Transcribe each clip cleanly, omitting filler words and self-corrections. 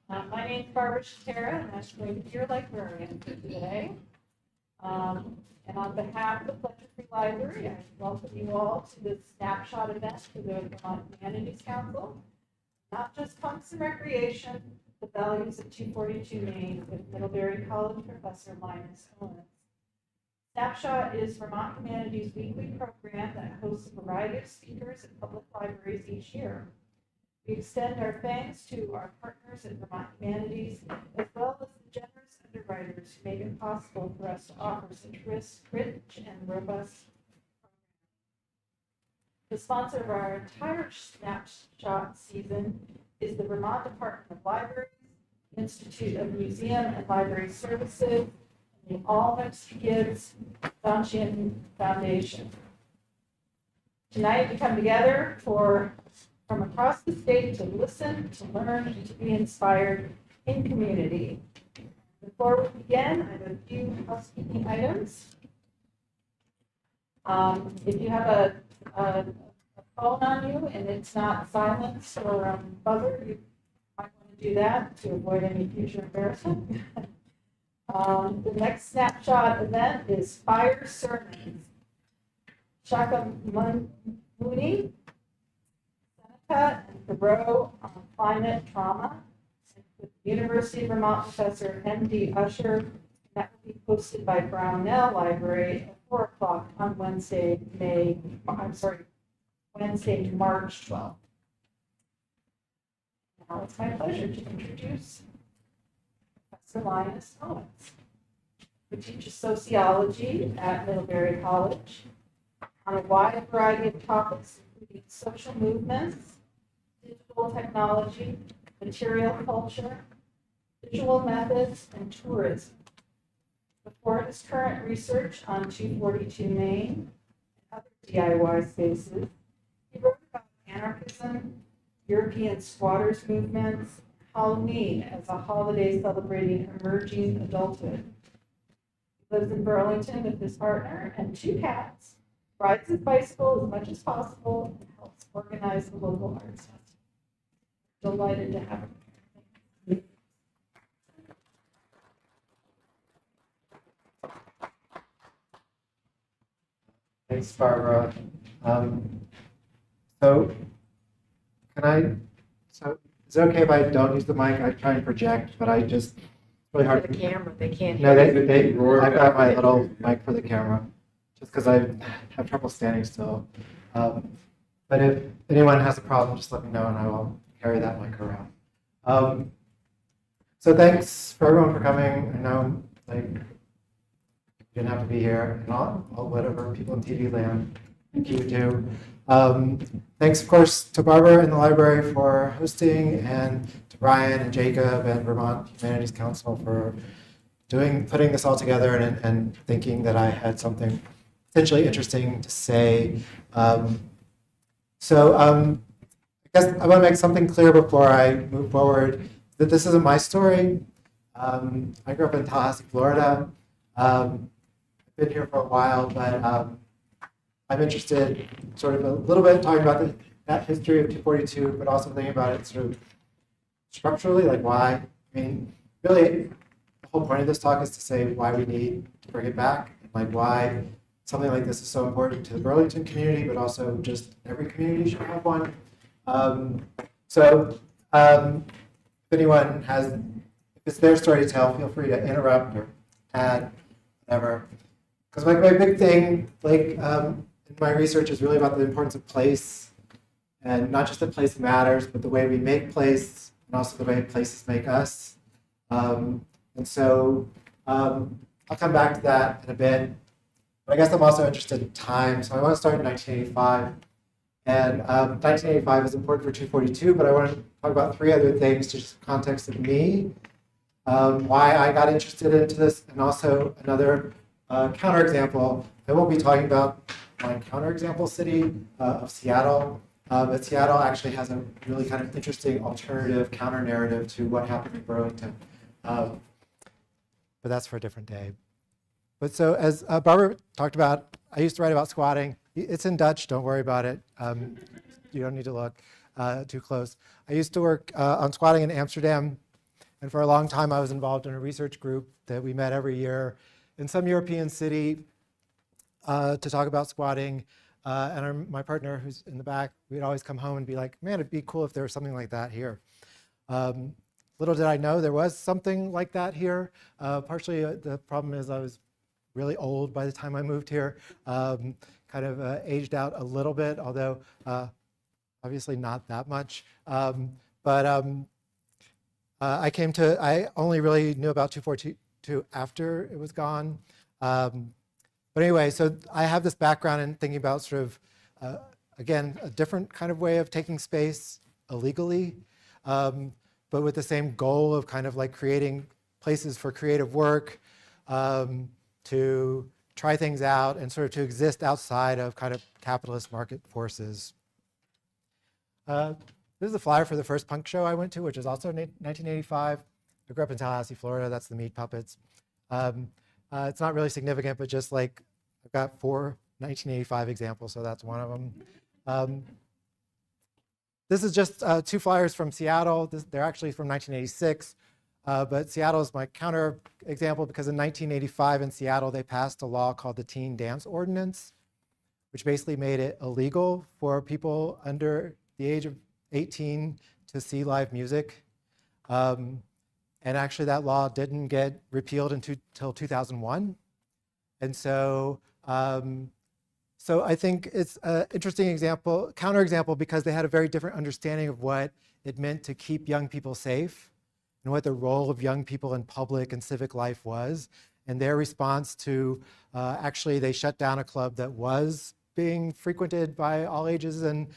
My name is Barbara Shatera, and I'm going to be your librarian for today. And on behalf of the Fletcher Free Library, I welcome you all to this snapshot event for the Vermont Humanities Council. Not just punks and recreation, the values of 242 Main with Middlebury College Professor Linus Owens. Snapshot is Vermont Humanities' weekly program that hosts a variety of speakers at public libraries each year. We extend our thanks to our partners at Vermont Humanities, as well as the generous underwriters who make it possible for us to offer such rich and robust programs. The sponsor of our entire snapshot season is the Vermont Department of Libraries, Institute of Museum and Library Services, and the All Next Kids Foundation. Tonight we come together from across the state to listen, to learn, and to be inspired in community. Before we begin, I have a few housekeeping items. If you have a phone on you and it's not silenced or buzzer, you might want to do that to avoid any future embarrassment. The next snapshot event is Fire Sermons. Shaka Mooney, and Thoreau on climate trauma, with University of Vermont professor M.D. Usher. That will be posted by Brownell Library at 4 o'clock on Wednesday, March 12th. Now it's my pleasure to introduce Professor Linus Owens, who teaches sociology at Middlebury College on a wide variety of topics, including social movements, digital technology, material culture, visual methods, and tourism. Before his current research on 242 Main and other DIY spaces, he wrote about anarchism, European squatters movements, Halloween as a holiday celebrating emerging adulthood. He lives in Burlington with his partner and 2 cats, rides his bicycle as much as possible, and helps organize the local arts festival. Delighted to have him. Thanks, Barbara. Is it okay if I don't use the mic? I try and project, but it's really hard For the camera, they can't. No, I've got my little mic for the camera, just because I have trouble standing still. But if anyone has a problem, just let me know and I will carry that mic around. So thanks for everyone for coming. I know you didn't have to be here and all whatever people in TV land. Thank you too. Thanks of course to Barbara and the library for hosting, and to Brian and Jacob and Vermont Humanities Council for putting this all together and thinking that I had something potentially interesting to say. I guess I want to make something clear before I move forward, that this isn't my story. I grew up in Tallahassee, Florida. I've been here for a while, but I'm interested sort of a little bit talking about that history of 242, but also thinking about it sort of structurally, like why. I mean, really, the whole point of this talk is to say why we need to bring it back, and like why something like this is so important to the Burlington community, but also just every community should have one. If anyone if it's their story to tell, feel free to interrupt or add, whatever. Because my big thing, in my research, is really about the importance of place, and not just that place matters, but the way we make place, and also the way places make us. I'll come back to that in a bit. But I guess I'm also interested in time, so I want to start in 1985. And 1985 is important for 242, but I want to talk about 3 other things, just context of me, why I got interested into this, and also another counterexample. I won't be talking about my counterexample city of Seattle, but Seattle actually has a really kind of interesting alternative counter-narrative to what happened in Burlington. But that's for a different day. But so as Barbara talked about, I used to write about squatting. It's in Dutch, don't worry about it. You don't need to look too close. I used to work on squatting in Amsterdam. And for a long time, I was involved in a research group that we met every year in some European city to talk about squatting. My partner, who's in the back, we'd always come home and be like, man, it'd be cool if there was something like that here. Little did I know there was something like that here. Partially, the problem is I was really old by the time I moved here, kind of aged out a little bit, although obviously not that much. I only really knew about 242 after it was gone. But anyway, so I have this background in thinking about sort of, again, a different kind of way of taking space illegally, but with the same goal of kind of like creating places for creative work, to try things out and sort of to exist outside of kind of capitalist market forces. This is a flyer for the first punk show I went to, which is also 1985. I grew up in Tallahassee, Florida. That's the Meat Puppets. It's not really significant, but just like I've got 4 1985 examples, so that's one of them. This is just 2 flyers from Seattle. They're actually from 1986, but Seattle is my counter example because in 1985 in Seattle, they passed a law called the Teen Dance Ordinance, which basically made it illegal for people under the age of 18 to see live music. And actually that law didn't get repealed until 2001. And so, so I think it's an interesting example, counterexample, because they had a very different understanding of what it meant to keep young people safe and what the role of young people in public and civic life was. And their response to, actually they shut down a club that was being frequented by all ages, and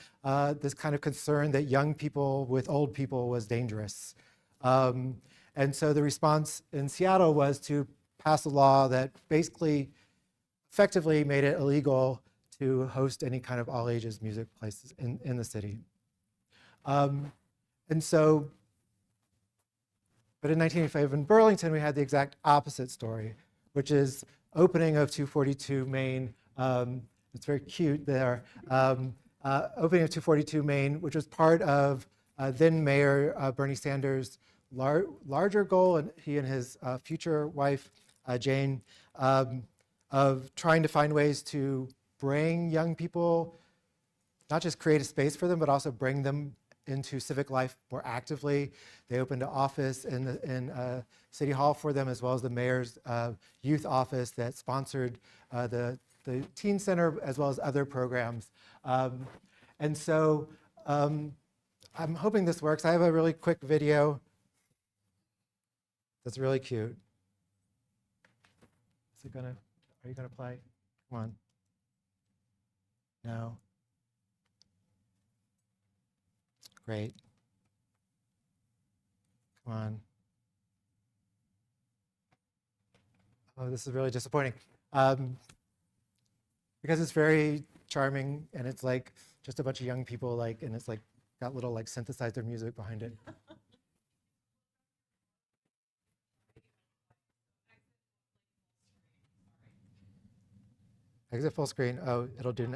this kind of concern that young people with old people was dangerous. And so the response in Seattle was to pass a law that basically effectively made it illegal to host any kind of all ages music places in the city. And so, but in 1985 in Burlington, we had the exact opposite story, which is opening of 242 Main. It's very cute there. Opening of 242 Main, which was part of then Mayor Bernie Sanders' larger goal, and he and his future wife, Jane, of trying to find ways to bring young people, not just create a space for them, but also bring them into civic life more actively. They opened an office in City Hall for them, as well as the mayor's youth office that sponsored the teen center, as well as other programs. And so I'm hoping this works. I have a really quick video that's really cute. Is it gonna, are you gonna play? Come on. No. Great. Come on. Oh, this is really disappointing. Because it's very charming, and it's like just a bunch of young people, like, and it's like got little like synthesizer music behind it. Exit full screen. Oh, it'll do.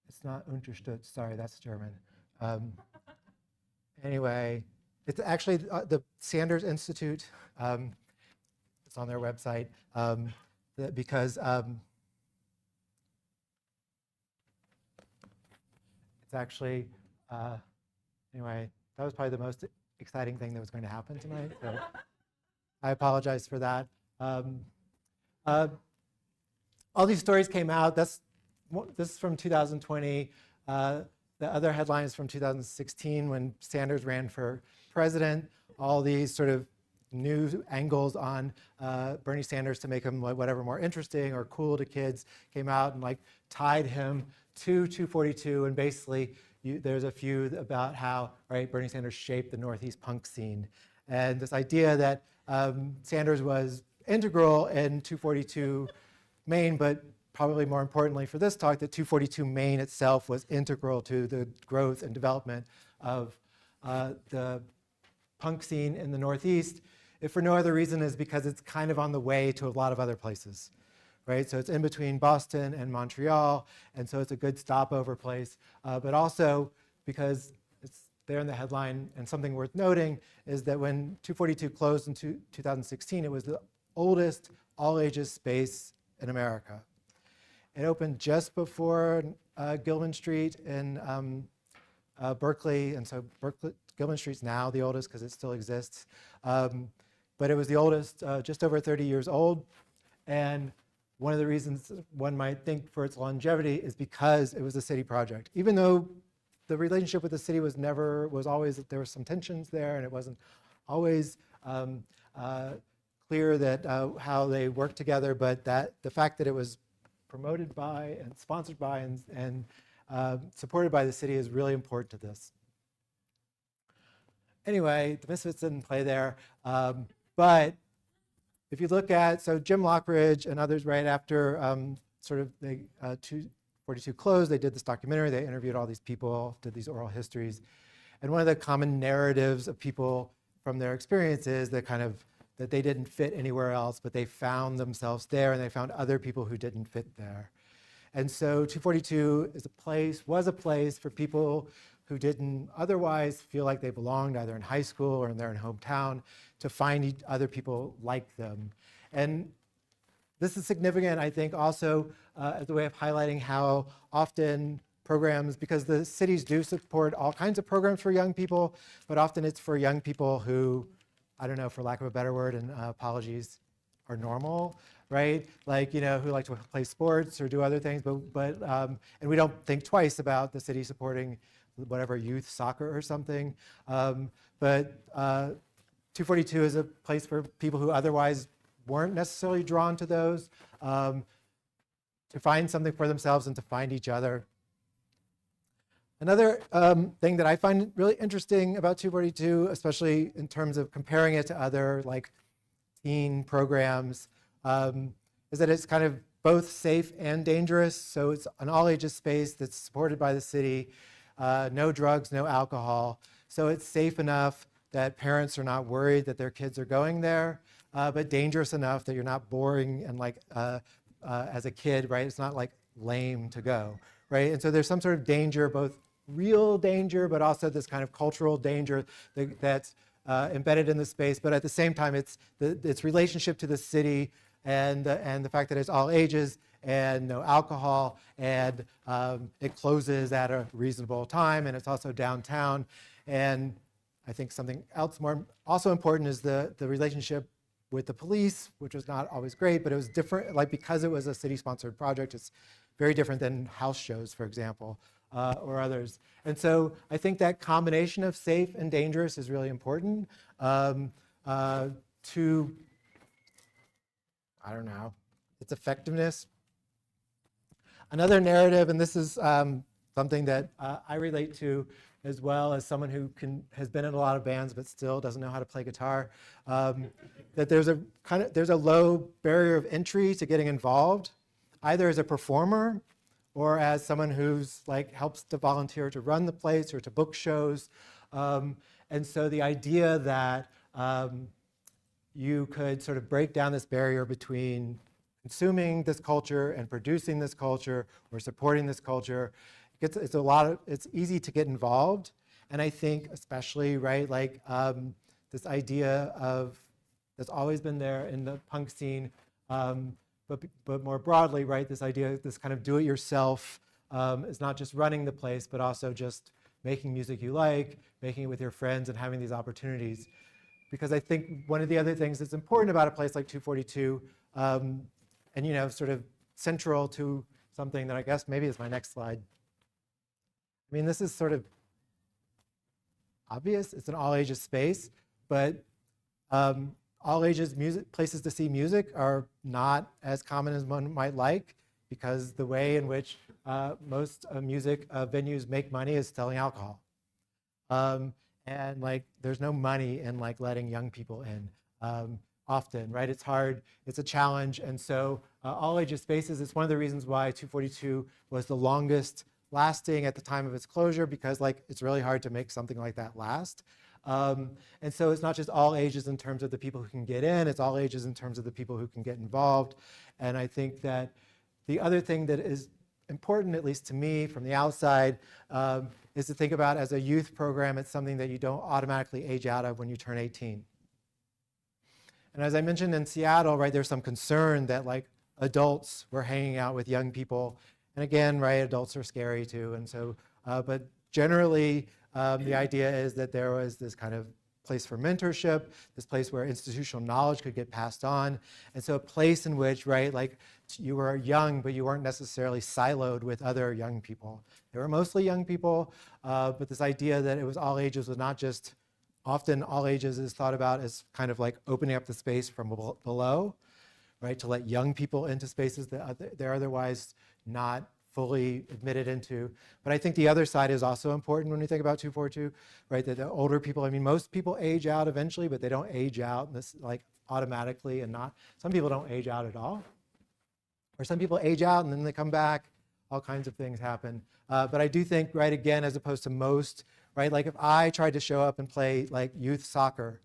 It's not unterstützt. Sorry, that's German. Anyway, it's actually the Sanders Institute. It's on their website because it's actually, anyway, that was probably the most exciting thing that was going to happen tonight. So I apologize for that. All these stories came out. This is from 2020. The other headline is from 2016 when Sanders ran for president. All these sort of new angles on Bernie Sanders to make him like whatever more interesting or cool to kids came out and like tied him to 242. And basically there's a few about how Bernie Sanders shaped the Northeast punk scene. And this idea that Sanders was integral in 242 Maine, but probably more importantly for this talk, that 242 Maine itself was integral to the growth and development of the punk scene in the Northeast, if for no other reason is because it's kind of on the way to a lot of other places, right? So it's in between Boston and Montreal, and so it's a good stopover place. But also because it's there in the headline, and something worth noting is that when 242 closed in 2016, it was the oldest all-ages space in America. It opened just before Gilman Street in Berkeley, and so Gilman Street's now the oldest because it still exists. But it was the oldest, just over 30 years old. And one of the reasons one might think for its longevity is because it was a city project. Even though the relationship with the city was always that there were some tensions there, and it wasn't always clear that how they worked together, but that the fact that it was promoted by and sponsored by and supported by the city is really important to this. Anyway, the Misfits didn't play there, but if you look at, so Jim Lockridge and others right after sort of the 242 closed, they did this documentary, they interviewed all these people, did these oral histories. And one of the common narratives of people from their experiences that that they didn't fit anywhere else, but they found themselves there and they found other people who didn't fit there. And so 242 was a place for people who didn't otherwise feel like they belonged either in high school or in their own hometown to find other people like them. And this is significant, I think, also as a way of highlighting how often programs, because the cities do support all kinds of programs for young people, but often it's for young people who, I don't know, for lack of a better word, and apologies, are normal, right? Like, who like to play sports or do other things, and we don't think twice about the city supporting whatever youth soccer or something. But 242 is a place for people who otherwise weren't necessarily drawn to those, to find something for themselves and to find each other. Another thing that I find really interesting about 242, especially in terms of comparing it to other like teen programs, is that it's kind of both safe and dangerous. So it's an all-ages space that's supported by the city, no drugs, no alcohol. So it's safe enough that parents are not worried that their kids are going there, but dangerous enough that you're not boring and like as a kid, right? It's not like lame to go, right? And so there's some sort of danger, both real danger, but also this kind of cultural danger that's embedded in the space. But at the same time, it's its relationship to the city and the fact that it's all ages and no alcohol, and it closes at a reasonable time, and it's also downtown. And I think something else also important is the relationship with the police, which was not always great, but it was different. Like, because it was a city-sponsored project, it's very different than house shows, for example, or others. And so I think that combination of safe and dangerous is really important to, I don't know, its effectiveness. Another narrative, and this is something that I relate to as well as someone who has been in a lot of bands but still doesn't know how to play guitar, that there's a low barrier of entry to getting involved, either as a performer or as someone who's like helps to volunteer to run the place or to book shows. And so the idea that you could sort of break down this barrier between consuming this culture and producing this culture or supporting this culture, it's easy to get involved. And I think especially, right, like this idea of, that's always been there in the punk scene, but more broadly, right, this idea, this kind of do-it-yourself is not just running the place, but also just making music you like, making it with your friends and having these opportunities. Because I think one of the other things that's important about a place like 242, and sort of central to something that I guess maybe is my next slide. I mean, this is sort of obvious. It's an all-ages space, but all-ages places to see music are not as common as one might like, because the way in which most music venues make money is selling alcohol. And like, there's no money in like letting young people in often, right? It's hard, it's a challenge. And so all ages spaces, it's one of the reasons why 242 was the longest lasting at the time of its closure, because like, it's really hard to make something like that last. And so it's not just all ages in terms of the people who can get in, it's all ages in terms of the people who can get involved. And I think that the other thing that is important, at least to me from the outside, is to think about as a youth program, it's something that you don't automatically age out of when you turn 18. And as I mentioned in Seattle, right, there's some concern that like adults were hanging out with young people. And again, right, adults are scary too. And so, but generally, the idea is that there was this kind of place for mentorship, this place where institutional knowledge could get passed on. And so a place in which, right, like you were young, but you weren't necessarily siloed with other young people. They were mostly young people, but this idea that it was all ages was not just, often all ages is thought about as kind of like opening up the space from below, right, to let young people into spaces that they're otherwise not fully admitted into. But I think the other side is also important when we think about 242, right? That the older people, I mean, most people age out eventually, but they don't age out this like automatically and not, some people don't age out at all. Or some people age out and then they come back, all kinds of things happen. But I do think, right, again, as opposed to most, right, like if I tried to show up and play like youth soccer,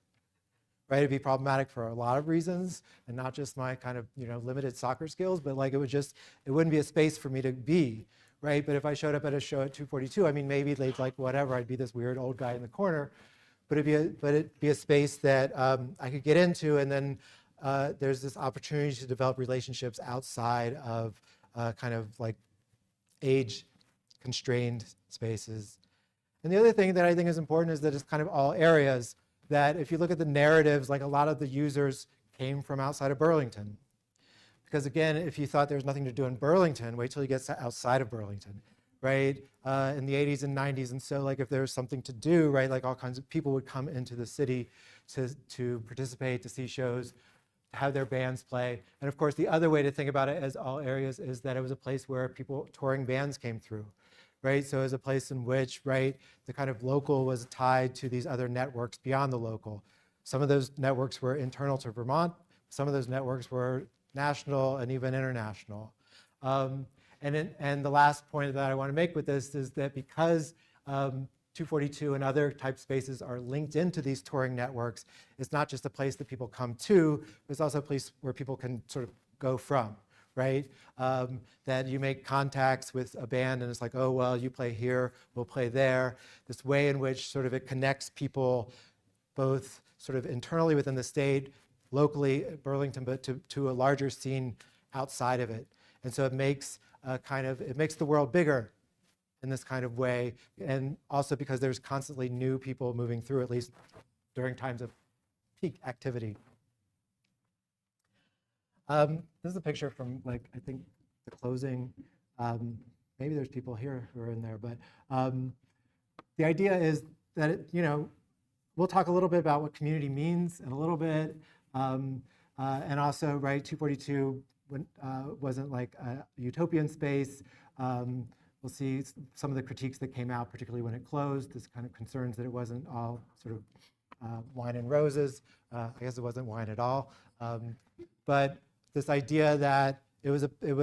right, it'd be problematic for a lot of reasons, and not just my kind of, you know, limited soccer skills, but like it wouldn't be a space for me to be, right? But if I showed up at a show at 242, I mean, maybe they'd like whatever, I'd be this weird old guy in the corner, but it'd be a space that I could get into, and then there's this opportunity to develop relationships outside of kind of like age-constrained spaces. And the other thing that I think is important is that it's kind of all areas, that if you look at the narratives, like a lot of the users came from outside of Burlington. Because again, if you thought there was nothing to do in Burlington, wait till you get outside of Burlington, right? In the 80s and 90s. And so like if there was something to do, right, like all kinds of people would come into the city to participate, to see shows, to have their bands play. And of course, the other way to think about it as all areas is that it was a place where people, touring bands came through. Right, so as a place in which, right, the kind of local was tied to these other networks beyond the local. Some of those networks were internal to Vermont. Some of those networks were national and even international. And the last point that I want to make with this is that because 242 and other type spaces are linked into these touring networks, it's not just a place that people come to, but it's also a place where people can sort of go from. Right? That you make contacts with a band and it's like, oh, well, you play here, we'll play there. This way in which sort of it connects people both sort of internally within the state, locally at Burlington, but to a larger scene outside of it. And so it makes it makes the world bigger in this kind of way. And also because there's constantly new people moving through, at least during times of peak activity. This is a picture from, like, I think the closing. Maybe there's people here who are in there, but the idea is that, we'll talk a little bit about what community means in a little bit. And also, right, 242 wasn't like a utopian space. We'll see some of the critiques that came out, particularly when it closed, this kind of concerns that it wasn't all sort of wine and roses. I guess it wasn't wine at all. But this idea that it was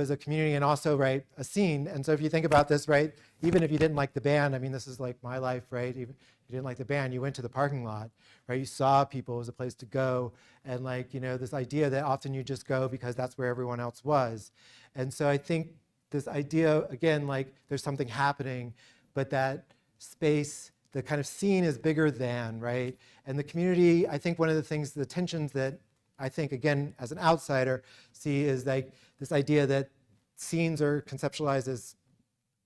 a community and also, right, a scene. And so if you think about this, right, even if you didn't like the band, I mean, this is like my life, right? Even if you didn't like the band, you went to the parking lot, right? You saw people, it was a place to go. And like, this idea that often you just go because that's where everyone else was. And so I think this idea, again, like there's something happening, but that space, the kind of scene is bigger than, right? And the community, I think one of the things, the tensions that I think, again, as an outsider, see is like this idea that scenes are conceptualized as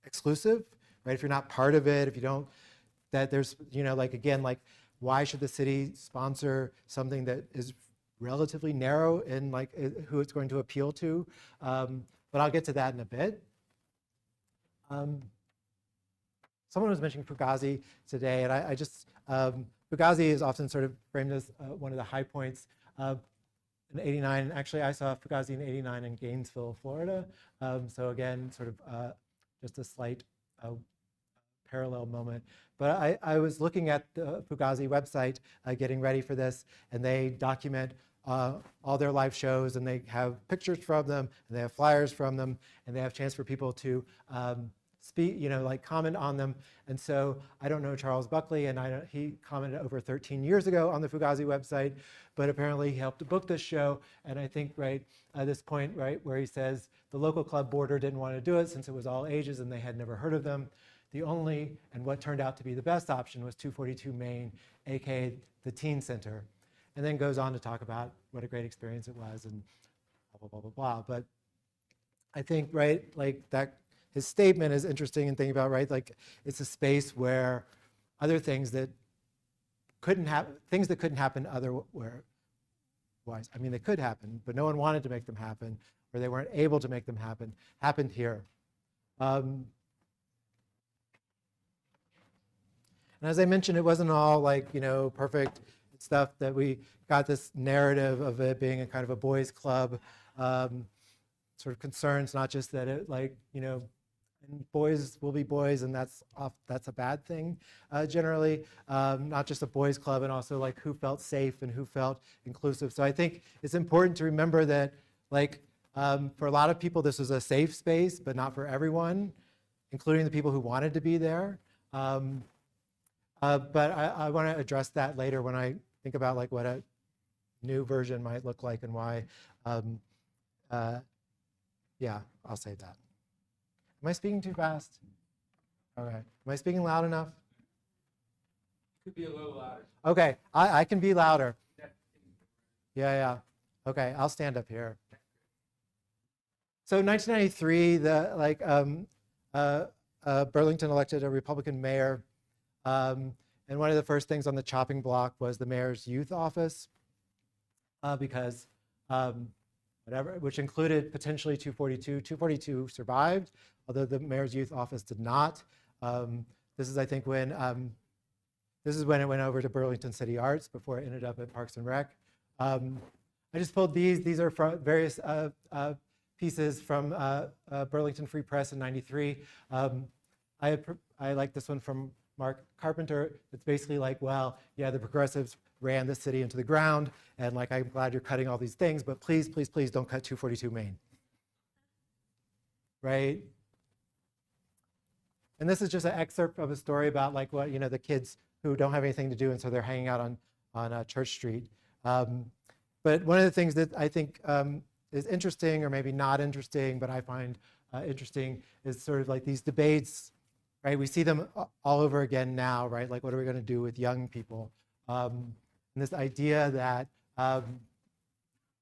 exclusive, right? If you're not part of it, if you don't, that there's, like, again, like, why should the city sponsor something that is relatively narrow in like who it's going to appeal to? But I'll get to that in a bit. Someone was mentioning Fugazi today, and I just, Fugazi is often sort of framed as one of the high points. In 89, actually I saw Fugazi in 89 in Gainesville, Florida. So again, sort of just a slight parallel moment. But I was looking at the Fugazi website getting ready for this, and they document all their live shows, and they have pictures from them, and they have flyers from them, and they have a chance for people to speak, like comment on them. And so I don't know Charles Buckley, and he commented over 13 years ago on the Fugazi website, but apparently he helped to book this show. And I think, right, at this point, right, where he says the local club boarder didn't want to do it since it was all ages and they had never heard of them. The only, and what turned out to be the best option, was 242 Main, aka the Teen Center. And then goes on to talk about what a great experience it was and blah, blah, blah, blah, blah. But I think, right, like that, his statement is interesting in thinking about, right, like it's a space where other things that couldn't happen otherwise. I mean, they could happen, but no one wanted to make them happen, or they weren't able to make them happen, happened here. And as I mentioned, it wasn't all like, perfect stuff, that we got this narrative of it being a kind of a boys' club, sort of concerns, not just that it and boys will be boys, and that's a bad thing generally, not just a boys' club, and also like who felt safe and who felt inclusive. So I think it's important to remember that for a lot of people, this was a safe space, but not for everyone, including the people who wanted to be there. But I want to address that later when I think about like what a new version might look like and why. Yeah, I'll save that. Am I speaking too fast? All right. Am I speaking loud enough? Could be a little louder. Okay, I can be louder. Yeah. Okay, I'll stand up here. So in 1993, Burlington elected a Republican mayor. And one of the first things on the chopping block was the mayor's youth office, because which included potentially 242. 242 survived, although the mayor's youth office did not. This is, I think, when it went over to Burlington City Arts before it ended up at Parks and Rec. I just pulled these. These are from various pieces from Burlington Free Press in '93. I like this one from Mark Carpenter. It's basically like, well, yeah, the progressives ran the city into the ground, and like, I'm glad you're cutting all these things, but please, please, please don't cut 242 Main. Right? And this is just an excerpt of a story about like what, the kids who don't have anything to do, and so they're hanging out on Church Street. But one of the things that I think is interesting, or maybe not interesting, but I find interesting, is sort of like these debates. Right, we see them all over again now, right? Like, what are we going to do with young people? And this idea that,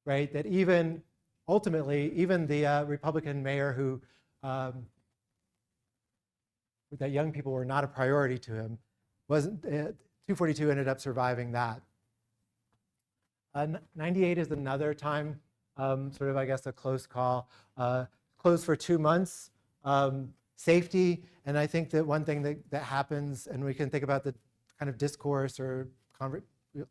right, that even ultimately, even the Republican mayor who, that young people were not a priority to him, 242 ended up surviving that. 98 is another time, sort of, I guess, a close call. Closed for 2 months. Safety, and I think that one thing that happens, and we can think about the kind of discourse or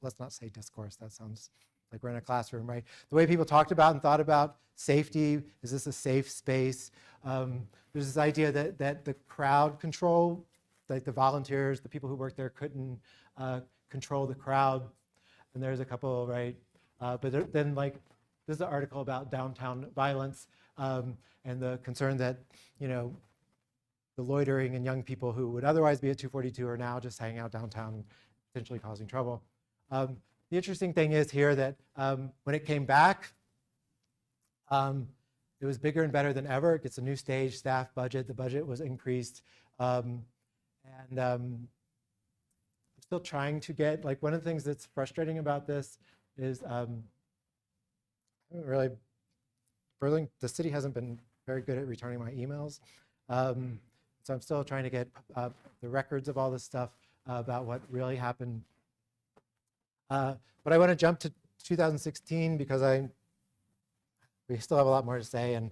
let's not say discourse, that sounds like we're in a classroom, right? The way people talked about and thought about safety, is this a safe space? There's this idea that the crowd control, like the volunteers, the people who worked there couldn't control the crowd, and there's a couple, right? But then like, this is an article about downtown violence, and the concern that, the loitering and young people who would otherwise be at 242 are now just hanging out downtown, potentially causing trouble. The interesting thing is here that when it came back, it was bigger and better than ever. It gets a new stage, staff, budget. The budget was increased. I'm still trying to get, like, one of the things that's frustrating about this is the city hasn't been very good at returning my emails. So I'm still trying to get the records of all this stuff about what really happened. But I want to jump to 2016 because we still have a lot more to say. And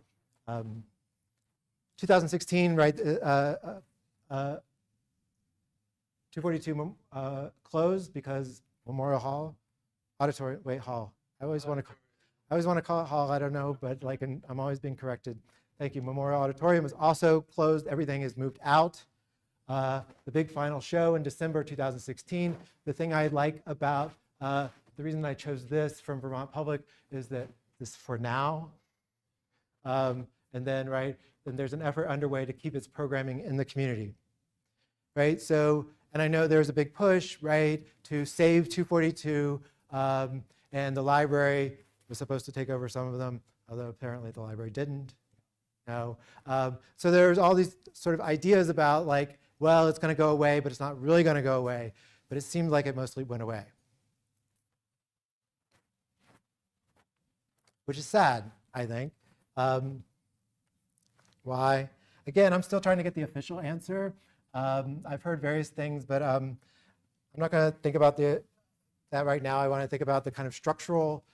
2016, right, 242 closed because Memorial Hall, Auditorium, wait, Hall. I always want to call it Hall, I don't know, but like, I'm always being corrected. Thank you. Memorial Auditorium is also closed. Everything is moved out. The big final show in December 2016. The thing I like about, the reason I chose this from Vermont Public is that this for now. And then, right, then there's an effort underway to keep its programming in the community, right? So, and I know there's a big push, right, to save 242, and the library was supposed to take over some of them, although apparently the library didn't. No. So there's all these sort of ideas about like, well, it's going to go away, but it's not really going to go away. But it seemed like it mostly went away, which is sad, I think. Why? Again, I'm still trying to get the official answer. I've heard various things, but I'm not going to think about that right now. I want to think about the kind of structural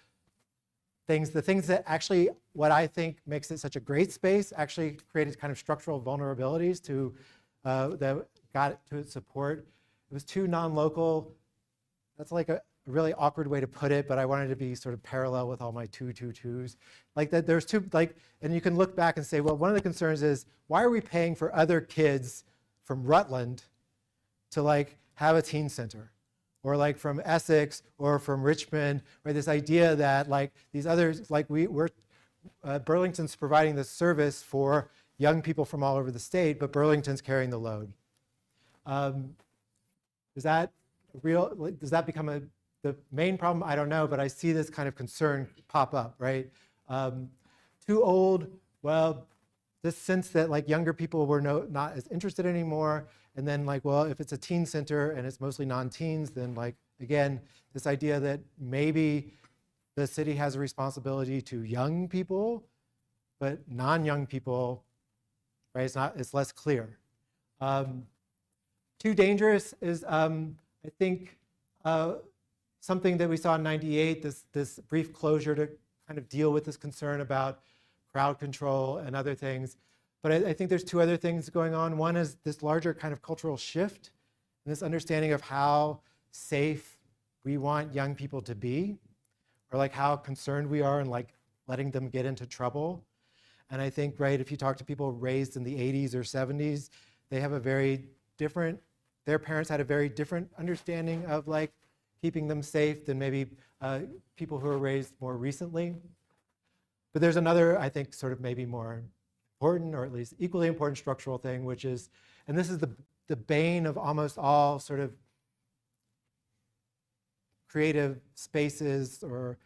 things, the things that actually, what I think makes it such a great space, actually created kind of structural vulnerabilities to that got it to its support. It was too non-local. That's like a really awkward way to put it, but I wanted to be sort of parallel with all my 222s. Like that there's two, like, and you can look back and say, well, one of the concerns is, why are we paying for other kids from Rutland to like have a teen center? Or like from Essex or from Richmond, right? This idea that like these others, like Burlington's providing this service for young people from all over the state, but Burlington's carrying the load. Is that real? Does that become the main problem? I don't know, but I see this kind of concern pop up, right? Too old, well, this sense that like younger people were not as interested anymore. And then like, well, if it's a teen center and it's mostly non-teens, then like, again, this idea that maybe the city has a responsibility to young people, but non-young people, right? It's less clear. Too dangerous is, I think, something that we saw in '98, this brief closure to kind of deal with this concern about crowd control and other things. But I think there's two other things going on. One is this larger kind of cultural shift and this understanding of how safe we want young people to be, or like how concerned we are in like letting them get into trouble. And I think, right, if you talk to people raised in the 80s or 70s, they have a very different, their parents had a very different understanding of like keeping them safe than maybe people who were raised more recently. But there's another, I think, sort of maybe more important, or at least equally important structural thing, which is, and this is the bane of almost all sort of creative spaces or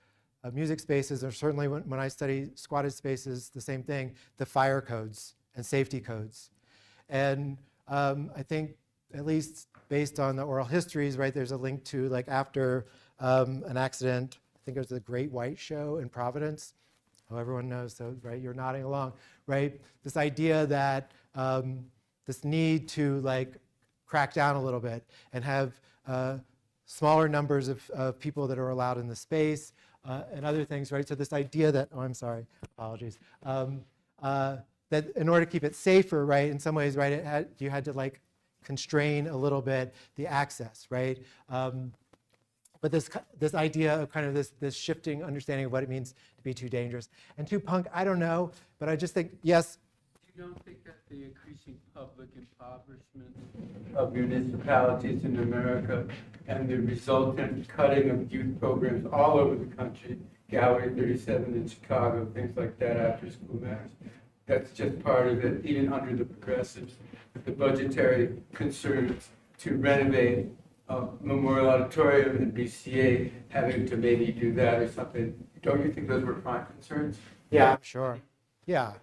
music spaces, or certainly when I study squatted spaces, the same thing, the fire codes and safety codes. And I think, at least based on the oral histories, right, there's a link to like after an accident, I think it was the Great White Show in Providence. Oh, everyone knows, so right, you're nodding along, right? This idea that this need to like crack down a little bit and have smaller numbers of people that are allowed in the space and other things, right? So this idea that, oh, I'm sorry, apologies, that in order to keep it safer, right, in some ways, right, you had to like constrain a little bit the access, right? But this idea of kind of this shifting understanding of what it means to be too dangerous and too punk, I don't know, but I just think, yes. You don't think that the increasing public impoverishment of municipalities in America and the resultant cutting of youth programs all over the country, Gallery 37 in Chicago, things like that, after school matters, that's just part of it, even under the progressives, the budgetary concerns to renovate Memorial Auditorium and BCA, having to maybe do that or something. Don't you think those were prime concerns? Yeah, I'm sure. Yeah,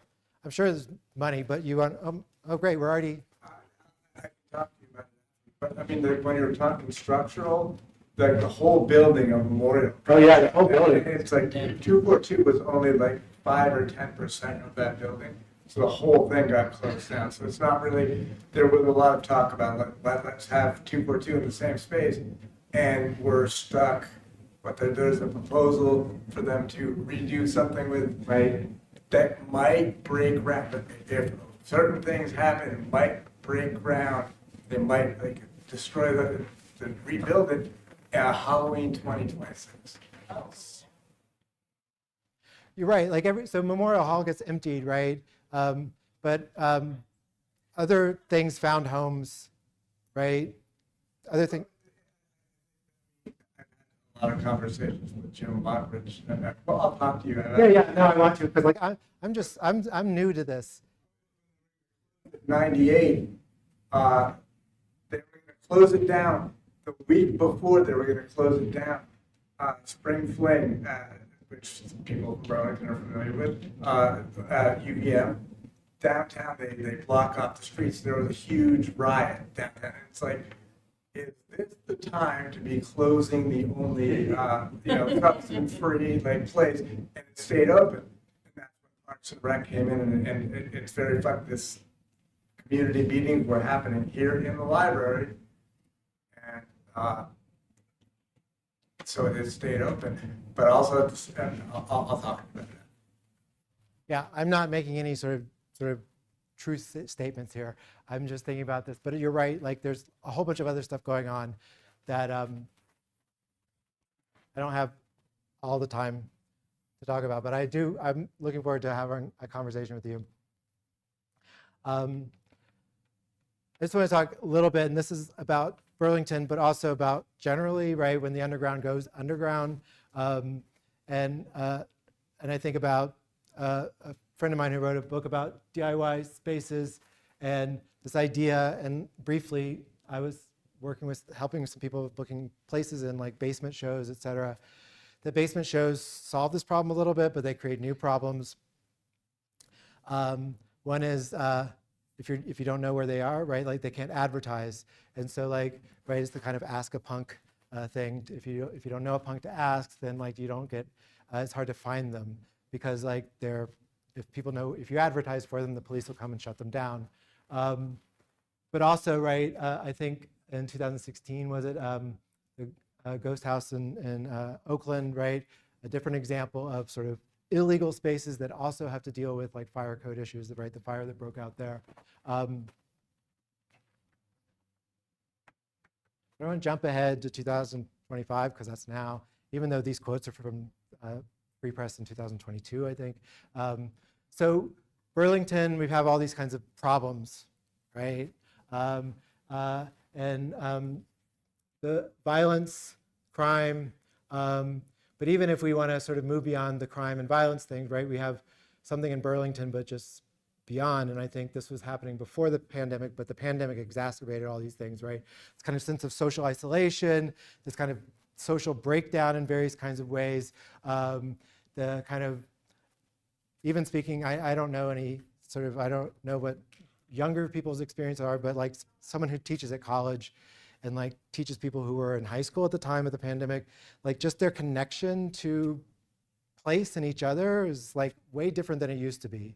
I'm sure there's money, but you want, oh great, we're already. I can talk to you about that. But I mean, when you were talking structural, like the whole building of Memorial. Oh yeah, the whole building. It's like 242 was only like 5 or 10% of that building. So the whole thing got closed down. So it's not really, there was a lot of talk about let's have 242 in the same space, and we're stuck. But there's a proposal for them to redo something with, right, that might break ground. But if certain things happen, it might break ground. They might like destroy the rebuild it at Halloween 2026. You're right. Like so Memorial Hall gets emptied, right? But other things found homes, right? Other things. A lot of conversations with Jim Lockridge. Well, I'll talk to you. Yeah. No, I want to, because like I'm new to this. '98, they were going to close it down. The week before they were going to close it down, Spring Fling, which people from Burlington are familiar with, at UVM, downtown, they block off the streets. There was a huge riot downtown. It's like, is this the time to be closing the only, substance-free place? And it stayed open. And that's when Parks and Rec came in, and it's very fun. This community meetings were happening here in the library, and so it stayed open. But also, and I'll talk about that. Yeah, I'm not making any sort of truth statements here. I'm just thinking about this. But you're right. Like, there's a whole bunch of other stuff going on that I don't have all the time to talk about. But I do. I'm looking forward to having a conversation with you. I just want to talk a little bit, and this is about Burlington, but also about generally, right, when the underground goes underground. And I think about a friend of mine who wrote a book about DIY spaces and this idea. And briefly, I was helping some people booking places in like basement shows, et cetera. The basement shows solve this problem a little bit, but they create new problems. One is if you don't know where they are, right? Like, they can't advertise, and so like, right, it's the kind of ask a punk thing. If you don't know a punk to ask, then like you don't get. It's hard to find them because like if you advertise for them, the police will come and shut them down. But also, right, I think in 2016 was it the ghost house in Oakland, right? A different example of sort of illegal spaces that also have to deal with like fire code issues, right? The fire that broke out there. I don't want to jump ahead to 2025 because that's now, even though these quotes are from Free Press in 2022, I think. So Burlington, we have all these kinds of problems, right? The violence, crime, but even if we want to sort of move beyond the crime and violence thing, right, we have something in Burlington, but just beyond. And I think this was happening before the pandemic, but the pandemic exacerbated all these things, right? This kind of sense of social isolation, this kind of social breakdown in various kinds of ways. The kind of, even speaking, I don't know any sort of, I don't know what younger people's experiences are, but like someone who teaches at college and like teaches people who were in high school at the time of the pandemic, like just their connection to place and each other is like way different than it used to be.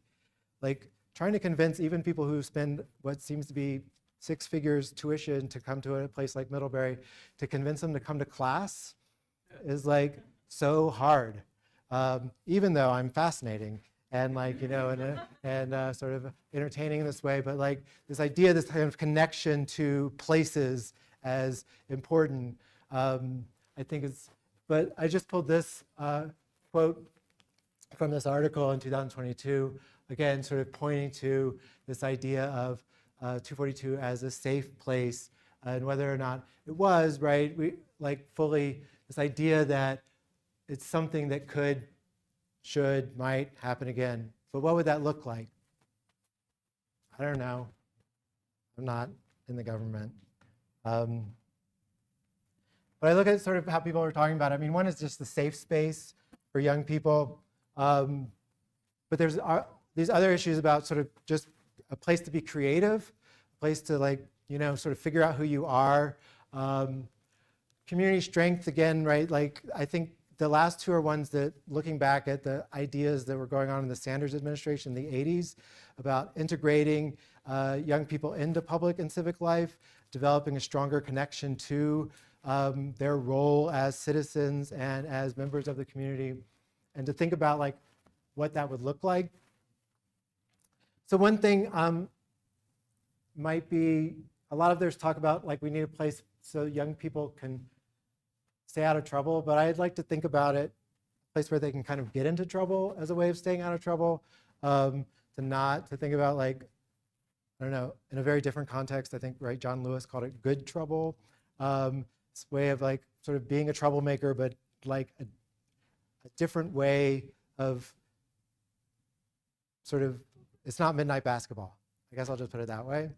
Like trying to convince even people who spend what seems to be 6 figures tuition to come to a place like Middlebury, to convince them to come to class is like so hard. Even though I'm fascinating and like, and sort of entertaining in this way, but like this idea, this kind of connection to places as important, I think is, but I just pulled this quote from this article in 2022, again, sort of pointing to this idea of 242 as a safe place and whether or not it was, right? We like fully, this idea that it's something that could, should, might happen again. But what would that look like? I don't know. I'm not in the government. But I look at sort of how people are talking about it. I mean, one is just the safe space for young people. But there's these other issues about sort of just a place to be creative, a place to like, sort of figure out who you are. Community strength, again, right? Like, I think the last two are ones that, looking back at the ideas that were going on in the Sanders administration in the 80s about integrating young people into public and civic life, developing a stronger connection to their role as citizens and as members of the community, and to think about like what that would look like. So one thing might be, a lot of there's talk about like we need a place so young people can stay out of trouble, but I'd like to think about it, a place where they can kind of get into trouble as a way of staying out of trouble, to think about like, I don't know, in a very different context, I think, right, John Lewis called it good trouble. This way of like sort of being a troublemaker, but like a different way of sort of, it's not midnight basketball. I guess I'll just put it that way.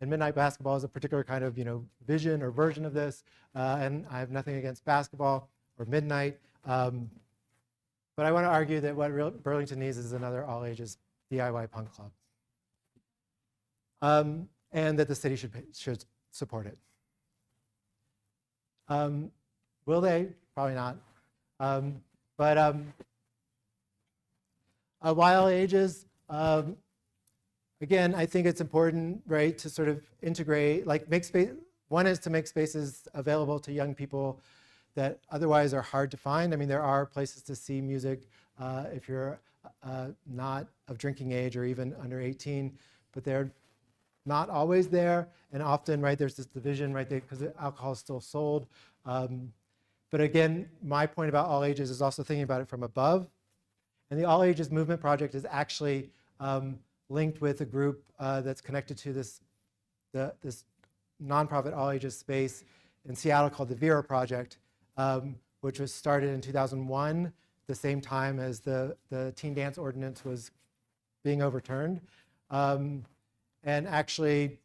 And midnight basketball is a particular kind of, vision or version of this. And I have nothing against basketball or midnight. But I want to argue that what Burlington needs is another all-ages DIY punk club. And that the city should support it. Will they? Probably not. Why all ages? Again, I think it's important, right, to sort of integrate, like make space. One is to make spaces available to young people that otherwise are hard to find. I mean, there are places to see music if you're not of drinking age or even under 18, but they're not always there. And often, right, there's this division, right, because alcohol is still sold. But again, my point about all ages is also thinking about it from above. And the All Ages Movement Project is actually linked with a group that's connected to this nonprofit all ages space in Seattle called the Vera Project, which was started in 2001, the same time as the teen dance ordinance was being overturned. And actually,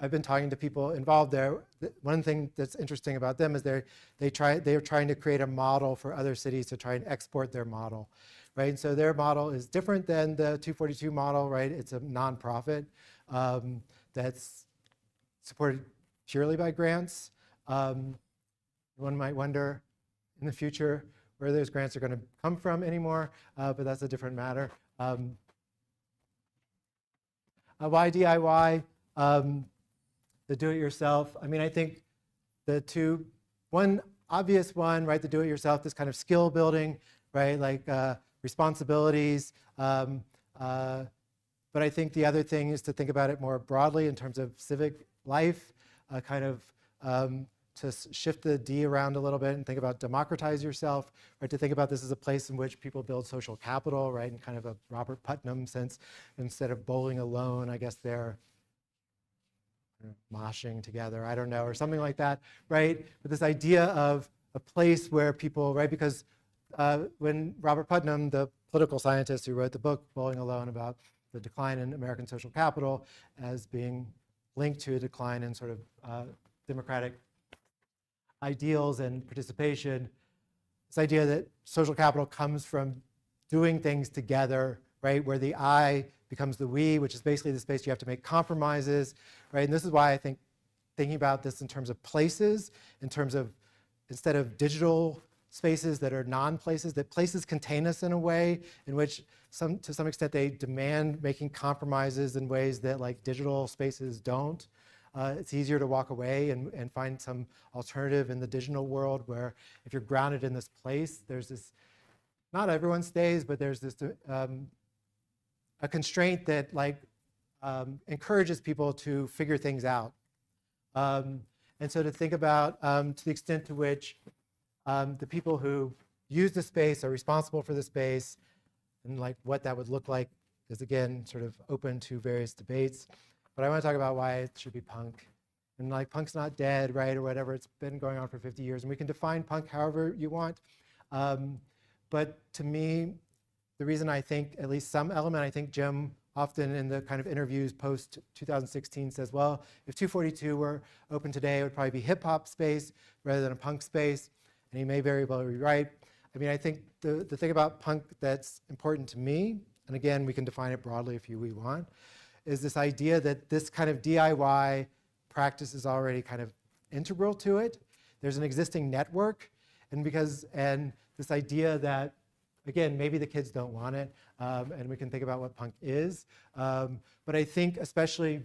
I've been talking to people involved there. One thing that's interesting about them is they're trying to create a model for other cities to try and export their model, right? And so their model is different than the 242 model, right? It's a nonprofit that's supported purely by grants. One might wonder in the future where those grants are going to come from anymore, but that's a different matter. Why DIY? The do-it-yourself. I mean, I think one obvious one, right, the do-it-yourself, this kind of skill building, right, like responsibilities. But I think the other thing is to think about it more broadly in terms of civic life, kind of to shift the D around a little bit and think about democratize yourself, right, to think about this as a place in which people build social capital, right, in kind of a Robert Putnam sense. Instead of bowling alone, I guess they're moshing together, I don't know, or something like that, right? But this idea of a place where people, right, because when Robert Putnam, the political scientist who wrote the book Bowling Alone about the decline in American social capital as being linked to a decline in sort of democratic ideals and participation, this idea that social capital comes from doing things together, right, where the I becomes the we, which is basically the space you have to make compromises, right? And this is why I think thinking about this in terms of places, in terms of instead of digital spaces that are non-places, that places contain us in a way in which to some extent they demand making compromises in ways that like digital spaces don't. It's easier to walk away and find some alternative in the digital world where if you're grounded in this place, there's this, not everyone stays, but there's this a constraint that like encourages people to figure things out. And so to think about to the extent to which the people who use the space are responsible for the space and like what that would look like is again sort of open to various debates. But I want to talk about why it should be punk. And like punk's not dead, right, or whatever. It's been going on for 50 years. And we can define punk however you want. But to me, the reason I think at least some element, I think Jim often in the kind of interviews post 2016 says, well, if 242 were open today, it would probably be hip hop space rather than a punk space. And he may very well be right. I mean, I think the thing about punk that's important to me, and again, we can define it broadly if we want, is this idea that this kind of DIY practice is already kind of integral to it. There's an existing network, and this idea that, again, maybe the kids don't want it, and we can think about what punk is. But I think especially,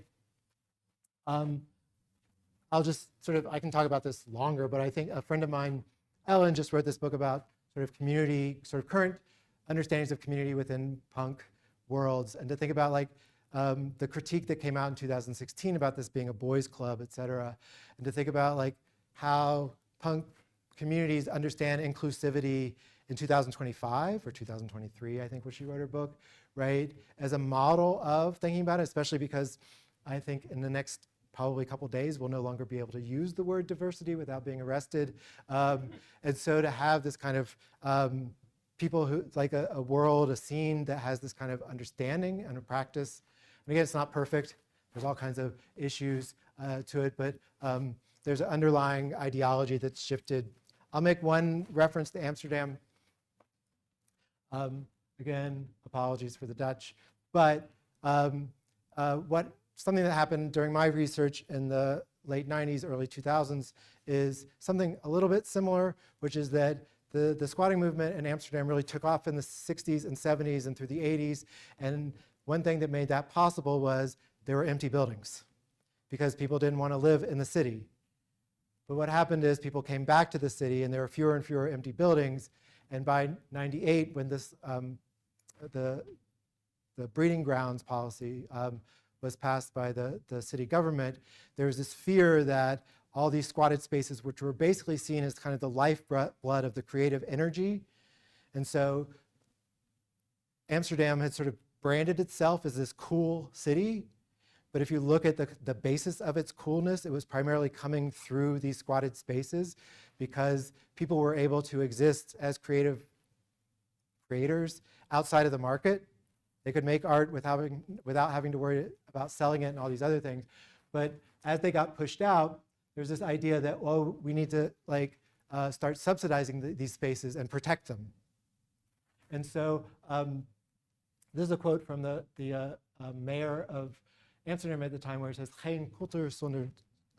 I'll just sort of, I can talk about this longer, but I think a friend of mine, Ellen, just wrote this book about sort of community, sort of current understandings of community within punk worlds, and to think about like the critique that came out in 2016 about this being a boys' club, et cetera, and to think about like how punk communities understand inclusivity in 2025 or 2023, I think, when she wrote her book, right, as a model of thinking about it, especially because I think in the next probably couple days, we'll no longer be able to use the word diversity without being arrested. And so to have this kind of people who, like a world, a scene that has this kind of understanding and a practice. And again, it's not perfect. There's all kinds of issues to it, but there's an underlying ideology that's shifted. I'll make one reference to Amsterdam. Again, apologies for the Dutch, but something that happened during my research in the late 90s, early 2000s is something a little bit similar, which is that the squatting movement in Amsterdam really took off in the 60s and 70s and through the 80s. And one thing that made that possible was there were empty buildings because people didn't want to live in the city. But what happened is people came back to the city and there were fewer and fewer empty buildings. And by 98, when this, the breeding grounds policy was passed by the city government, there was this fear that all these squatted spaces, which were basically seen as kind of the lifeblood of the creative energy. And so Amsterdam had sort of branded itself as this cool city. But if you look at the basis of its coolness, it was primarily coming through these squatted spaces because people were able to exist as creative creators outside of the market. They could make art without having to worry about selling it and all these other things. But as they got pushed out, there's this idea that, well, we need to start subsidizing these spaces and protect them. And so this is a quote from the mayor of Amsterdam at the time where it says, geen cultuur zonder,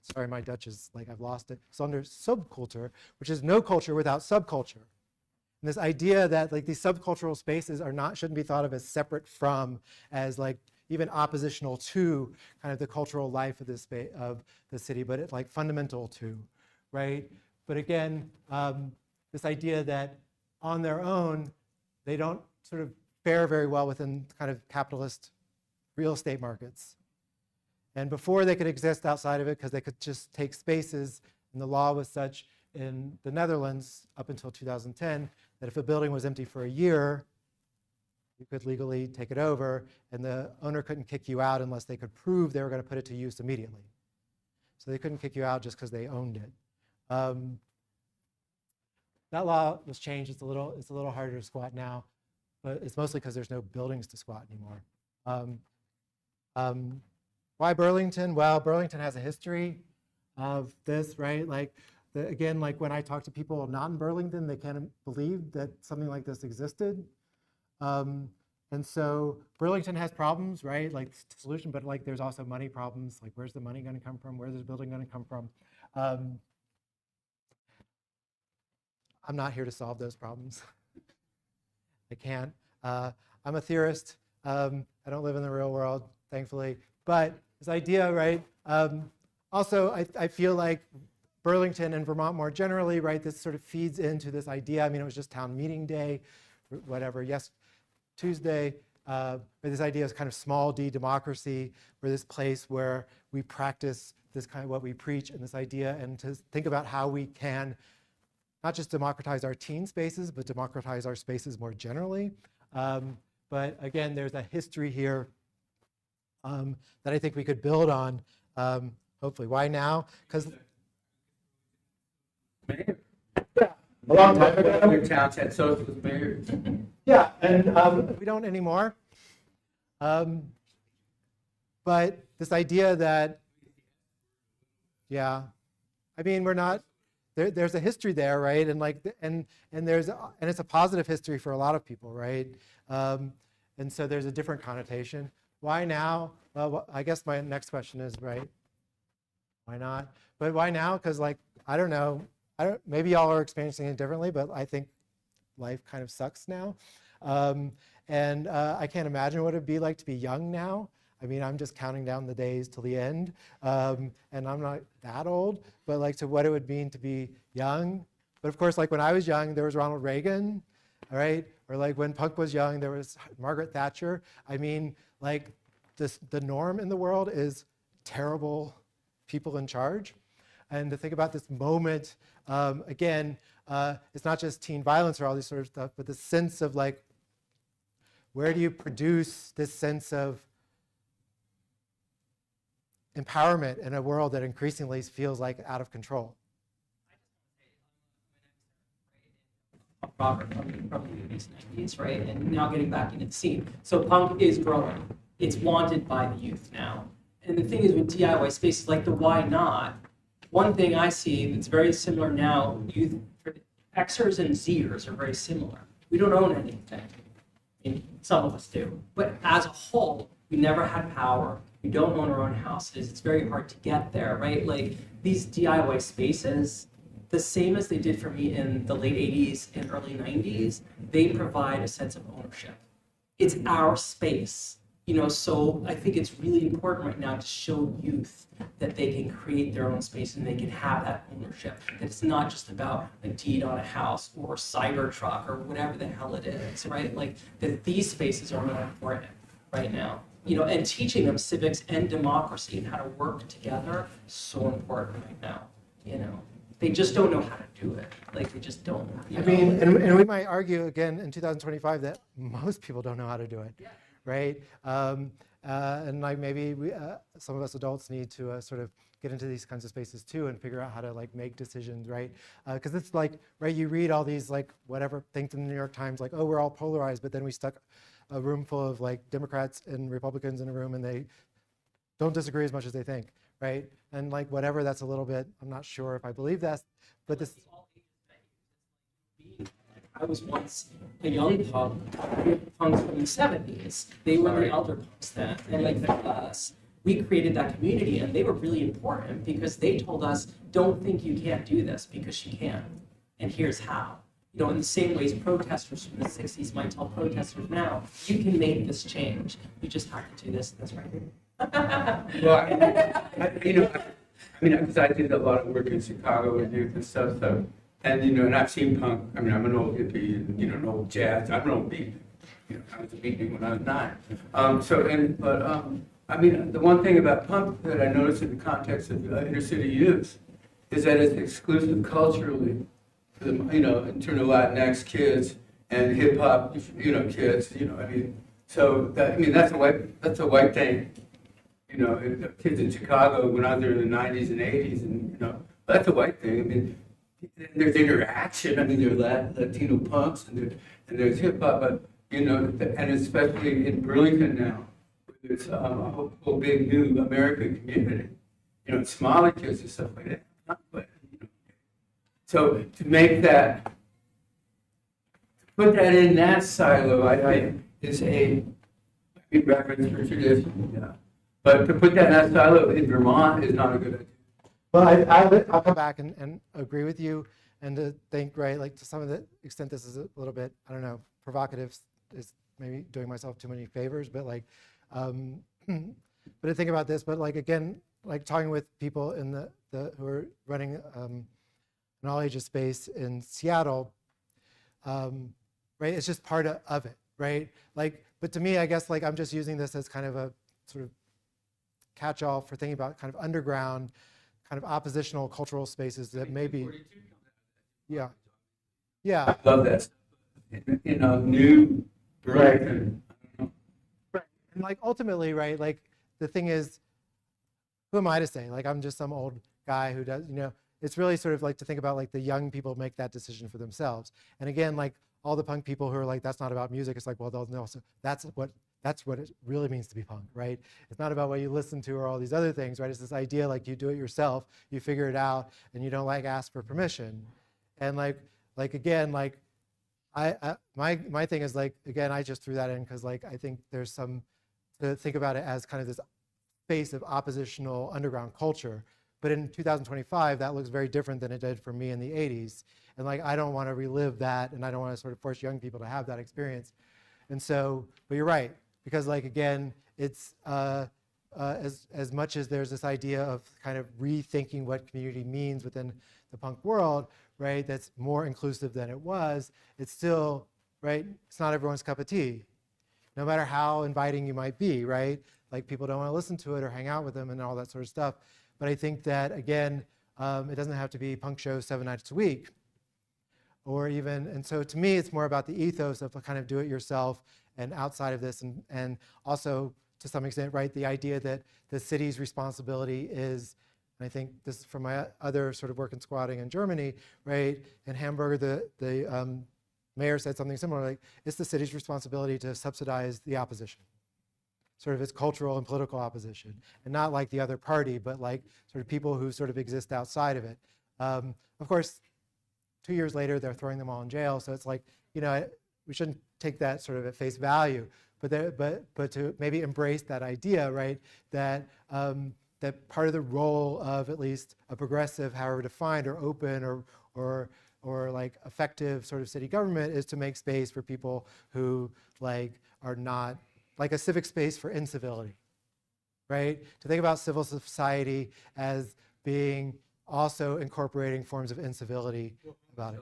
sorry, my Dutch is like, I've lost it, zonder subculture, which is no culture without subculture. And this idea that like these subcultural spaces shouldn't be thought of as separate from, as like even oppositional to kind of the cultural life of the city, but it's like fundamental to, right? But again, this idea that on their own, they don't sort of fare very well within kind of capitalist real estate markets. And before they could exist outside of it, because they could just take spaces, and the law was such in the Netherlands up until 2010, that if a building was empty for a year, you could legally take it over, and the owner couldn't kick you out unless they could prove they were going to put it to use immediately. So they couldn't kick you out just because they owned it. That law was changed. It's a little harder to squat now, but it's mostly because there's no buildings to squat anymore. Why Burlington? Well, Burlington has a history of this, right? Like, again, like when I talk to people not in Burlington, they can't believe that something like this existed. And so Burlington has problems, right? Like the solution, but like there's also money problems. Like where's the money going to come from? Where's this building going to come from? I'm not here to solve those problems. I can't. I'm a theorist. I don't live in the real world, thankfully. But this idea, right? Also, I feel like Burlington and Vermont more generally, right? This sort of feeds into this idea. I mean, it was just town meeting day, whatever. Yes, Tuesday. But this idea is kind of small d democracy. We're this place where we practice this kind of what we preach and this idea, and to think about how we can not just democratize our teen spaces, but democratize our spaces more generally. But again, there's a history here that I think we could build on, hopefully. Why now? Because Yeah. a long time ago. Other towns had socialist mayors. Yeah, and we don't anymore. But this idea that, yeah, I mean, we're not, there's a history there, right? And like, and it's a positive history for a lot of people, right? And so there's a different connotation. Why now? Well, I guess my next question is, right, why not? But why now? Because like, I don't know, maybe y'all are experiencing it differently, but I think life kind of sucks now. And I can't imagine what it'd be like to be young now. I mean, I'm just counting down the days till the end. And I'm not that old, but like to what it would mean to be young. But of course, like when I was young, there was Ronald Reagan, all right? Or like when Punk was young, there was Margaret Thatcher. I mean, like the norm in the world is terrible people in charge. And to think about this moment, again, it's not just teen violence or all this sort of stuff, but the sense of like, where do you produce this sense of empowerment in a world that increasingly feels like out of control? Robert from the 80s, 90s, right? And now getting back into the scene. So punk is growing. It's wanted by the youth now. And the thing is with DIY spaces like the Why Not, one thing I see that's very similar now, youth, Xers and Zers are very similar. We don't own anything. I mean, some of us do. But as a whole, we never had power. We don't own our own houses. It's very hard to get there, right? Like these DIY spaces, the same as they did for me in the late 80s and early 90s, they provide a sense of ownership. It's our space. So I think it's really important right now to show youth that they can create their own space and they can have that ownership. That it's not just about a deed on a house or a Cybertruck or whatever the hell it is, right? Like that these spaces are more important right now. And teaching them civics and democracy and how to work together is so important right now. They just don't know how to do it. Like they just don't. I mean, and we might argue again in 2025 that most people don't know how to do it. Yeah. Right? And like maybe some of us adults need to sort of get into these kinds of spaces too and figure out how to like make decisions, right? Because it's like, right, you read all these like whatever things in the New York Times, like, oh, we're all polarized, but then we stuck a room full of like Democrats and Republicans in a room and they don't disagree as much as they think, right? And like whatever, that's a little bit, I'm not sure if I believe that, but this. I was once a young punk, punks from the 70s. They were the elder punks then. And like for us, we created that community and they were really important because they told us, don't think you can't do this because you can. And here's how. In the same ways protesters from the 60s might tell protesters now, you can make this change. You just have to do this and this right here. Well, because I did a lot of work in Chicago with youth and stuff, so. And, and I've seen punk. I mean, I'm an old hippie, and, an old jazz. I'm an old beatnik. I was a beatnik when I was 9. The one thing about punk that I noticed in the context of inner city youth is that it's exclusive culturally, for the, in terms of Latinx kids and hip hop, kids. So that's a white thing. Kids in Chicago when I was there in the 90s and 80s, and that's a white thing. There's interaction. There are Latino punks and there's hip hop, but and especially in Burlington now, there's a whole big new American community. Somali kids and stuff like that. But, so to make that, put that in that silo, I think is a reference for tradition. Yeah. But to put that in that silo in Vermont is not a good idea. Well, I'll come back and agree with you and to think, right, like to some of the extent this is a little bit, I don't know, provocative is maybe doing myself too many favors, but like, but to think about this, but like, again, like talking with people in who are running an all ages space in Seattle, right, it's just part of it, right? Like, but to me, I guess like I'm just using this as kind of a sort of catch-all for thinking about kind of underground, kind of oppositional cultural spaces that maybe, yeah. I love that. New Burlington. Right. And like ultimately, right, like the thing is, who am I to say? Like I'm just some old guy who does, it's really sort of like to think about like the young people make that decision for themselves. And again, like all the punk people who are like, that's not about music. It's like, well, they'll know. So that's what it really means to be punk, right? It's not about what you listen to or all these other things, right? It's this idea like you do it yourself, you figure it out, and you don't like ask for permission. And like again, like my thing is like, again, I just threw that in because like I think there's some to think about it as kind of this space of oppositional underground culture. But in 2025, that looks very different than it did for me in the 80s. And like I don't want to relive that, and I don't want to sort of force young people to have that experience. And so, but you're right. Because like, again, it's as much as there's this idea of kind of rethinking what community means within the punk world, right, that's more inclusive than it was, it's still, right, it's not everyone's cup of tea. No matter how inviting you might be, right? Like people don't want to listen to it or hang out with them and all that sort of stuff. But I think that, again, it doesn't have to be punk shows 7 nights a week. Or even, and so to me, it's more about the ethos of kind of do it yourself and outside of this, and also to some extent, right, the idea that the city's responsibility is, and I think this is from my other sort of work in squatting in Germany, right, in Hamburg, the mayor said something similar, like it's the city's responsibility to subsidize the opposition, sort of its cultural and political opposition, and not like the other party, but like sort of people who sort of exist outside of it. Of course, 2 years later, they're throwing them all in jail. So it's like, we shouldn't take that sort of at face value, but to maybe embrace that idea, right? That that part of the role of at least a progressive, however defined, or open, or like effective sort of city government is to make space for people who like are not, like a civic space for incivility, right? To think about civil society as being also incorporating forms of incivility about it.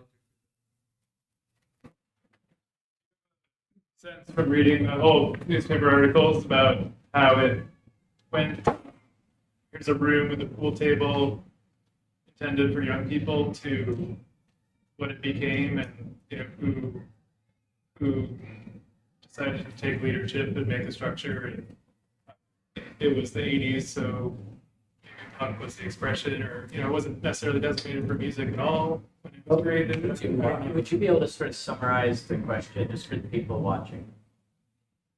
Sense from reading the whole newspaper articles about how it went, here's a room with a pool table intended for young people, to what it became, and who decided to take leadership and make the structure. And it was the 80s, so maybe punk was the expression, or it wasn't necessarily designated for music at all when it was created. Would you be able to sort of summarize the question just for the people watching?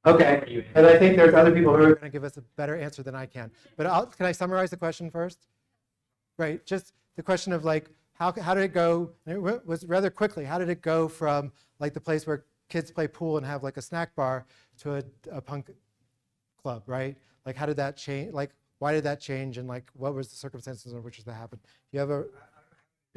Okay, and I think there's other people who are going to give us a better answer than I can. But can I summarize the question first? Right, just the question of like, how did it go, and it was rather quickly, how did it go from like the place where kids play pool and have like a snack bar to a punk club, right? Like how did that change, like why did that change, and like what was the circumstances in which that happened? Do you have a...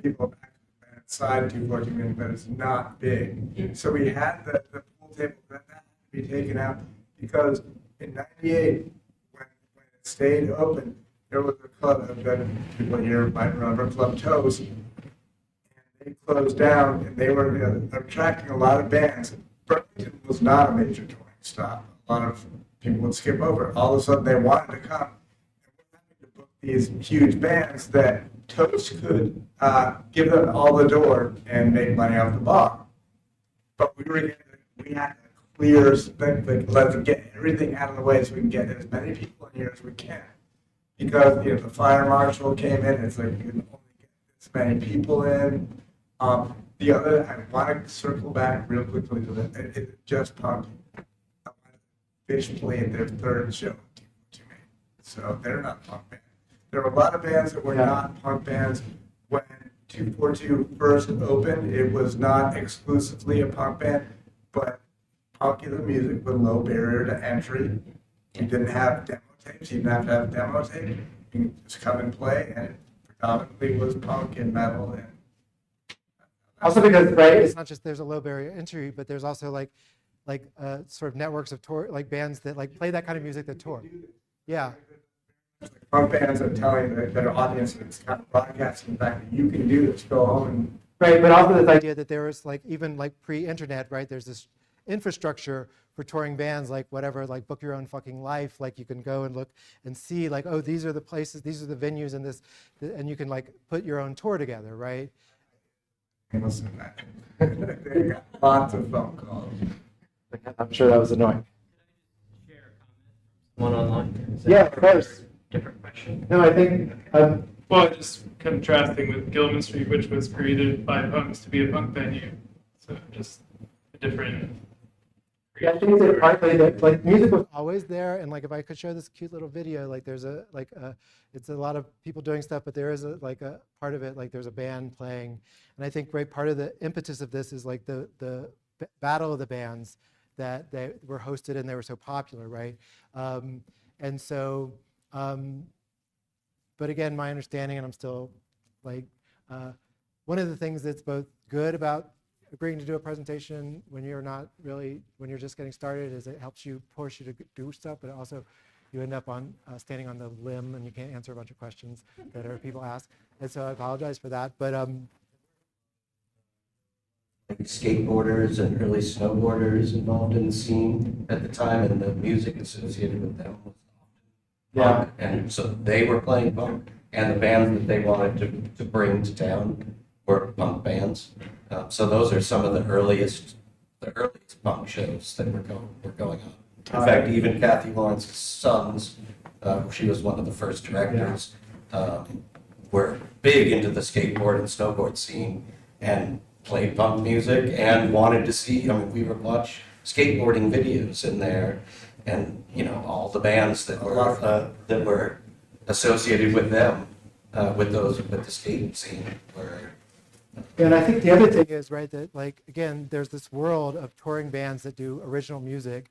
People back outside 214, but it's not big. So we had the pool table that had to be taken out because in '98, when it stayed open, there was a club that people here might remember, Club Toes, and they closed down, and they were attracting a lot of bands. Burlington was not a major touring stop. A lot of people would skip over. All of a sudden, they wanted to come. And we're having to book these huge bands that Toast could give them all the door and make money off the bar. But we had to clear, let's get everything out of the way so we can get as many people in here as we can. Because the fire marshal came in, it's like you can only get this many people in. The other, I want to circle back real quickly to that. It's just punk. Fish played their third show, so they're not punk bands. There were a lot of bands that were not punk bands. When 242 first opened, it was not exclusively a punk band, but popular music with low barrier to entry. You didn't have demo tapes. You didn't have to have a demo tape. You could just come and play, and it predominantly was punk and metal. And also because, right, it's not just there's a low barrier to entry, but there's also like sort of networks of tour, like bands that like play that kind of music that tour. Yeah. Punk bands are telling their audience that it's kind of broadcasting the fact that you can do this, go home and... Right, but also this idea that there was like, even like pre-internet, right, there's this infrastructure for touring bands, like whatever, like Book Your Own Fucking Life, like you can go and look and see like, oh, these are the places, these are the venues and this, and you can like put your own tour together, right? Listen to that. They got lots of phone calls. I'm sure that was annoying. Share a comment from someone online? Is that Yeah, of course. Different question. No, I think, Well, just contrasting with Gilman Street, which was created by punks to be a punk venue. So just a different... yeah, I think that partly that like music was always there, and like if I could show this cute little video, like there's it's a lot of people doing stuff, but there is a part of it, like there's a band playing, and I think right part of the impetus of this is like the battle of the bands that they were hosted and they were so popular, right? And so, but again, my understanding, and I'm still like, one of the things that's both good about agreeing to do a presentation when you're not really, when you're just getting started, is it helps you, push you to do stuff, but also you end up on standing on the limb and you can't answer a bunch of questions that people ask. And so I apologize for that, but like skateboarders and early snowboarders involved in the scene at the time, and the music associated with them was punk. And so they were playing punk, and the bands that they wanted to bring to town were punk bands. So those are some of the earliest punk shows that were going on. In fact, even Kathy Lawrence's sons, she was one of the first directors, were big into the skateboard and snowboard scene, and played punk music and wanted to see, I mean, we would watch skateboarding videos in there, and, you know, all the bands that were associated with them, with the skate scene were. And I think the other thing is, right, that like, again, there's this world of touring bands that do original music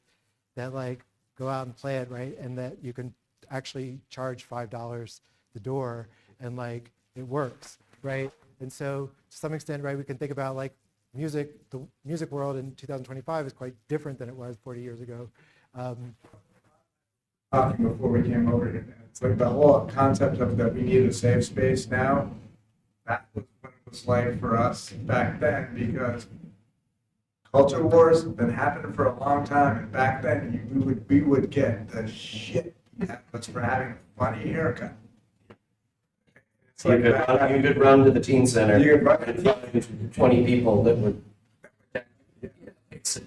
that like go out and play it, right? And that you can actually charge $5 the door and like it works, right? And so to some extent, right, we can think about like music, the music world in 2025 is quite different than it was 40 years ago. Talking before we came over here, it's like the whole concept of that we need a safe space now, that was what it was like for us back then, because culture wars have been happening for a long time, and back then we would get the shit that's for having a funny haircut. It's You could run to the teen center You could run and find 20 people that would. That's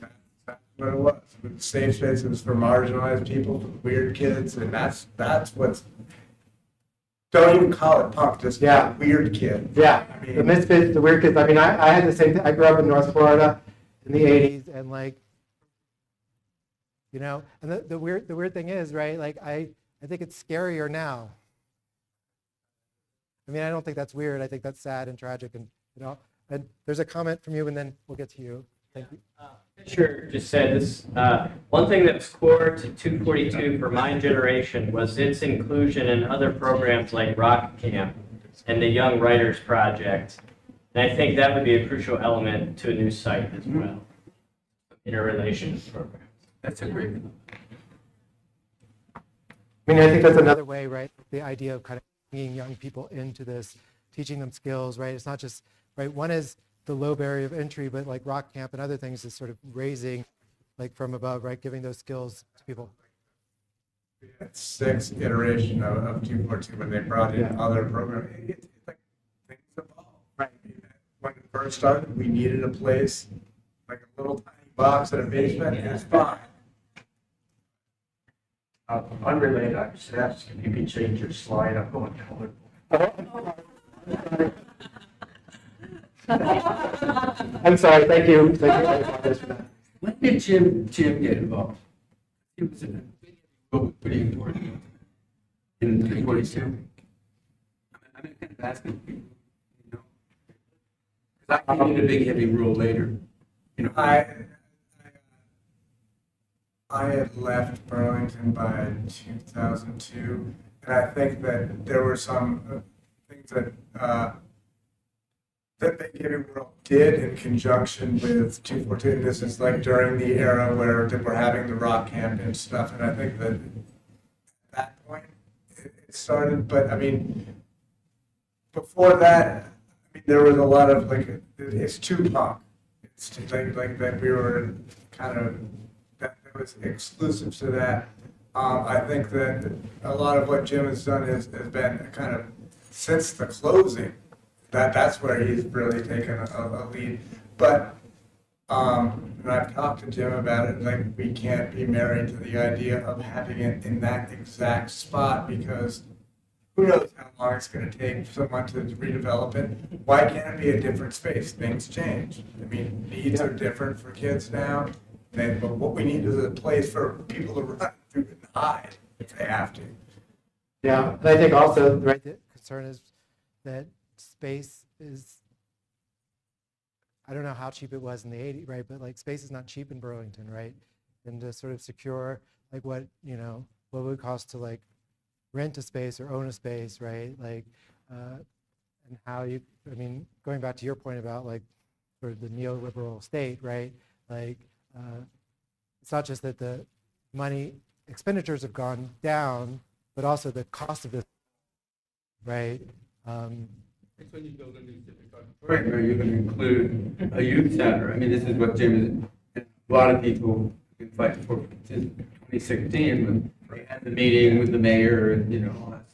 what it was. It was safe spaces for marginalized people, for weird kids, and that's what's. Don't even call it punk, just Yeah. weird kid. Yeah, I mean, the misfits, the weird kids. I mean, I had the same thing. I grew up in North Florida in the 80s, and like, you know, and the weird thing is, right, like I think it's scarier now. I mean, I don't think that's weird. I think that's sad and tragic, and you know. And there's a comment from you, and then we'll get to you. Thank you. Fisher just said this, one thing that was core to 242 for my generation was its inclusion in other programs like Rock Camp and the Young Writers Project. And I think that would be a crucial element to a new site as well. Interrelation programs. That's a great. I mean, I think that's another way, right? The idea of kind of bringing young people into this, teaching them skills, right? It's not just, right? One is the low barrier of entry, but like Rock Camp and other things is sort of raising, like from above, right? Giving those skills to people. sixth iteration of 242 when they brought in other programs. It's like things evolve. Right. When it first started, we needed a place, like a little tiny box in a basement, and it's fine. Unrelated, I just asked if you could change your slide. I'm going color. I'm sorry. Thank you. Thank you for that. When did Jim get involved? He was in a pretty important in 242. I'm kind of asking people, you know, because I came in a big heavy rule later. You know, I had left Burlington by 2002, and I think that there were some things that that the Giving World did in conjunction with 242. And this is like during the era where they were having the rock camp and stuff, and I think that at that point it started. But I mean, before that, I mean, there was a lot of like it's too punk. It's too, like that we were kind of. That was exclusive to that. I think that a lot of what Jim has done has been kind of since the closing. That's where he's really taken a lead. But and I've talked to Jim about it. Like we can't be married to the idea of having it in that exact spot because who knows how long it's going to take someone to redevelop it. Why can't it be a different space? Things change. I mean, needs are different for kids now. But what we need is a place for people to run through and hide if they have to. Yeah, and I think also, right, the concern is that space is, I don't know how cheap it was in the 80s, right, but like space is not cheap in Burlington, right? And to sort of secure like what, you know, what would it cost to like rent a space or own a space, right? Like, and how you, I mean, going back to your point about like sort of the neoliberal state, right? Like, it's not just that the money expenditures have gone down, but also the cost of this, right? it's when you build a new civic auditorium where you're going to include a youth center. I mean, this is what Jim is, a lot of people have been fighting for since 2016 when they had the meeting with the mayor and, you know, all that.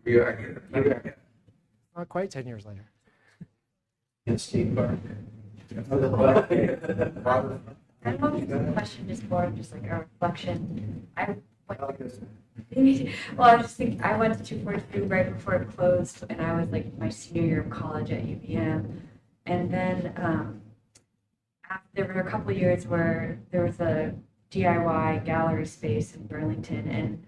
We are here. Not quite 10 years later. In Steve Park. I don't know if it's a question, just more of just like a reflection. Well, I was just thinking, I went to 242 right before it closed, and I was like my senior year of college at UVM. And then there were a couple of years where there was a DIY gallery space in Burlington, and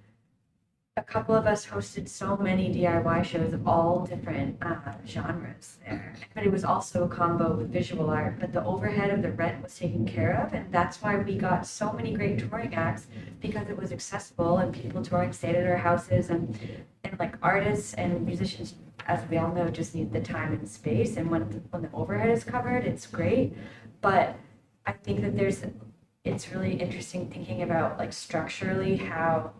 a couple of us hosted so many DIY shows of all different genres there. But it was also a combo with visual art, but the overhead of the rent was taken care of, and that's why we got so many great touring acts, because it was accessible and people touring stayed at our houses, and like artists and musicians, as we all know, just need the time and space, and when the overhead is covered, it's great. But I think that it's really interesting thinking about like structurally how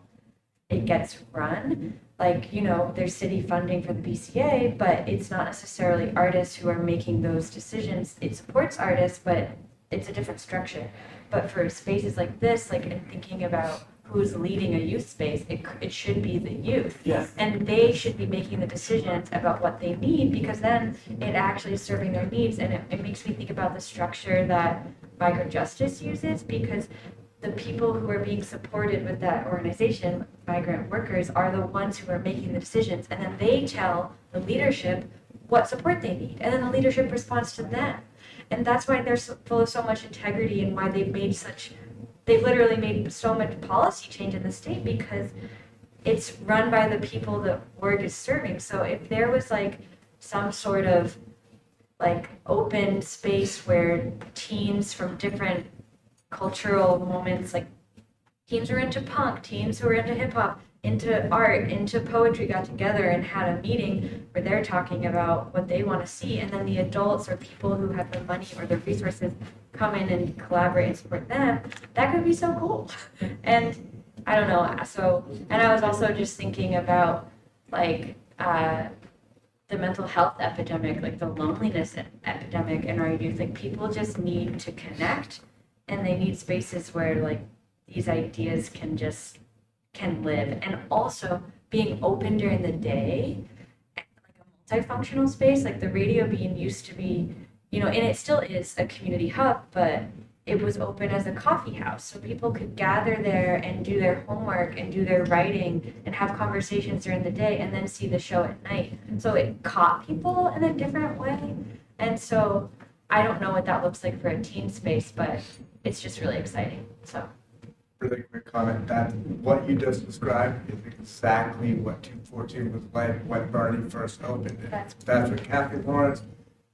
it gets run. Like, there's city funding for the BCA, but it's not necessarily artists who are making those decisions. It supports artists, but it's a different structure. But for spaces like this, like in thinking about who's leading a youth space, it should be the youth. Yes. And they should be making the decisions about what they need, because then it actually is serving their needs. And it makes me think about the structure that migrant justice uses, because the people who are being supported with that organization, migrant workers, are the ones who are making the decisions. And then they tell the leadership what support they need. And then the leadership responds to them. And that's why they're full of so much integrity, and why they've literally made so much policy change in the state, because it's run by the people the work is serving. So if there was like some sort of like open space where teens from different cultural moments, like teens who are into punk, teens who are into hip hop, into art, into poetry, got together and had a meeting where they're talking about what they want to see, and then the adults or people who have the money or the resources come in and collaborate and support them, that could be so cool. And I don't know, and I was also just thinking about like the mental health epidemic, like the loneliness epidemic in our youth. Like people just need to connect, and they need spaces where like these ideas can live. And also being open during the day, like a multifunctional space, like the Radio Bean used to be, and it still is a community hub, but it was open as a coffee house. So people could gather there and do their homework and do their writing and have conversations during the day and then see the show at night. So it caught people in a different way. And so I don't know what that looks like for a teen space, but it's just really exciting. So. Really quick comment, that what you just described is exactly what 242 was like when Barney first opened it. That's what Kathy Lawrence,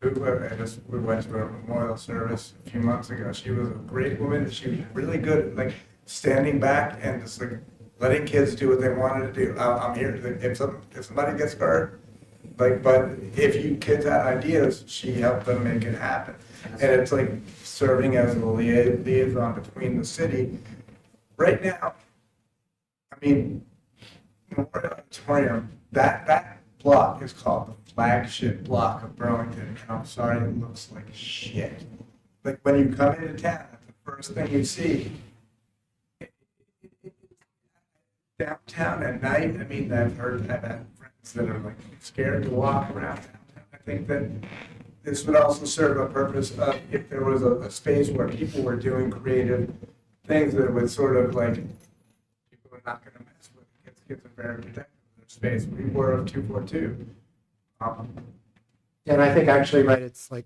we went to a memorial service a few months ago. She was a great woman. She was really good at like standing back and just like letting kids do what they wanted to do. I'm here. If somebody gets hurt, like, but if you kids had ideas, she helped them make it happen. And it's like serving as a liaison between the city. Right now, I mean, Memorial Auditorium, that block is called the flagship block of Burlington. And I'm sorry, it looks like shit. Like when you come into town, the first thing you see downtown at night. I mean, I've had friends that are like scared to walk around downtown. I think that this would also serve a purpose of if there was a space where people were doing creative things that would sort of like, people are not going to mess with it. Kids are very protective of their space. We were of 242. Yeah, and I think actually, right, it's like,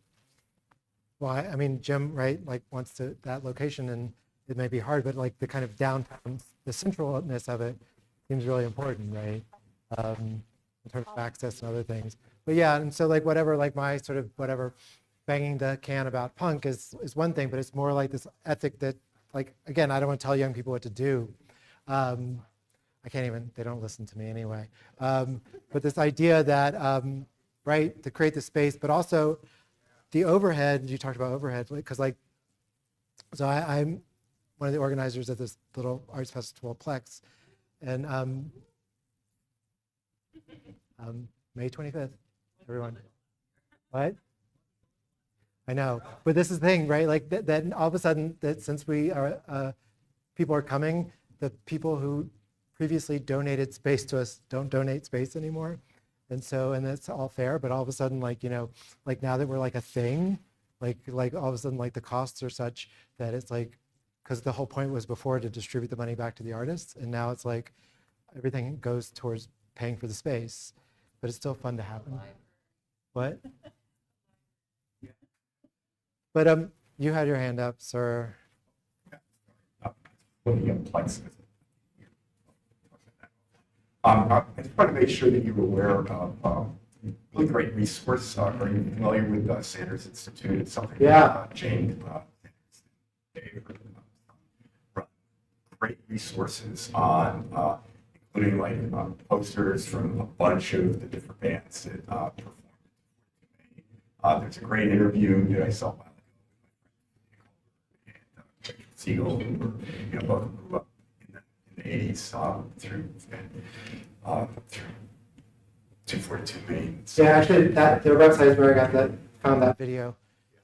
well, I mean, Jim, right, like wants to that location, and it may be hard, but like the kind of downtown, the centralness of it seems really important, right? In terms of access and other things. But yeah, and so like whatever, like my sort of whatever banging the can about punk is one thing, but it's more like this ethic that, like, again, I don't want to tell young people what to do. I can't even, they don't listen to me anyway. But this idea that, right, to create the space, but also the overhead, you talked about overhead, because like, so I'm one of the organizers of this little arts festival, Plex, and May 25th, everyone. What? I know, but this is the thing, right? Like that all of a sudden, that since we are, people are coming, the people who previously donated space to us don't donate space anymore. And so, and that's all fair, but all of a sudden, like, like now that we're like a thing, like all of a sudden, like the costs are such that it's like, because the whole point was before to distribute the money back to the artists. And now it's like, everything goes towards paying for the space, but it's still fun to happen. What? But you had your hand up, sir. I just want to make sure that you were aware of really great resource. Are you familiar with Sanders Institute? It's something Yeah. Jane great resources on, including like posters from a bunch of the different bands that performed. There's a great interview that I saw by and Siegel, who were, both grew up in the 80s through 242 Main. So, Yeah, actually, their website is where I found that video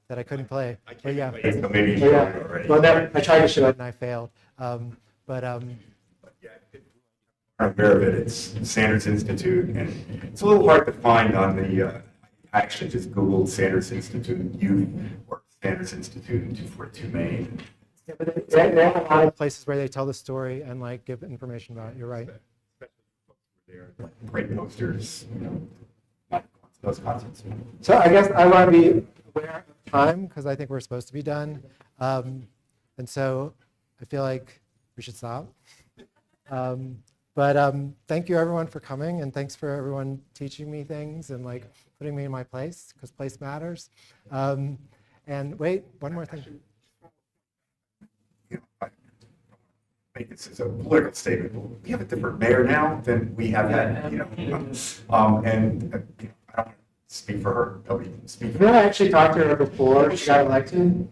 that I couldn't play. But yeah, so maybe you but showed yeah. it already. Well, no, I tried to show it and I failed. But Yeah, I'm aware of it. It's Sanders Institute, and it's a little hard to find on the. I actually just Googled Sanders Institute Youth or Sanders Institute in 242 Main. yeah, but they have a lot of places where they tell the story and like give information about it. You're right. Great posters, those concerts. So I guess I want to be aware of time because I think we're supposed to be done. And so I feel like we should stop. But thank you everyone for coming, and thanks for everyone teaching me things and like putting me in my place, because place matters. And wait, one more thing. I make this as a political statement. We have a different mayor now than we have had, and I don't want to speak for her. Nobody can speak for No, her. I actually talked to her before she got elected.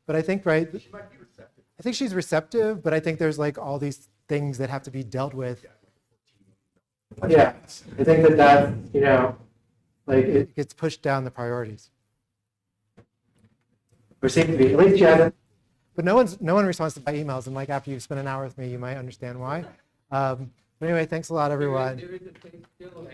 But I think, right, I think she's receptive, but I think there's like all these things that have to be dealt with. Yeah, I think that, like it gets pushed down the priorities. Or seems to be, at least she hasn't. But no one responds to my emails, and like after you spend an hour with me, you might understand why. But anyway, thanks a lot, everyone. There is a thing still.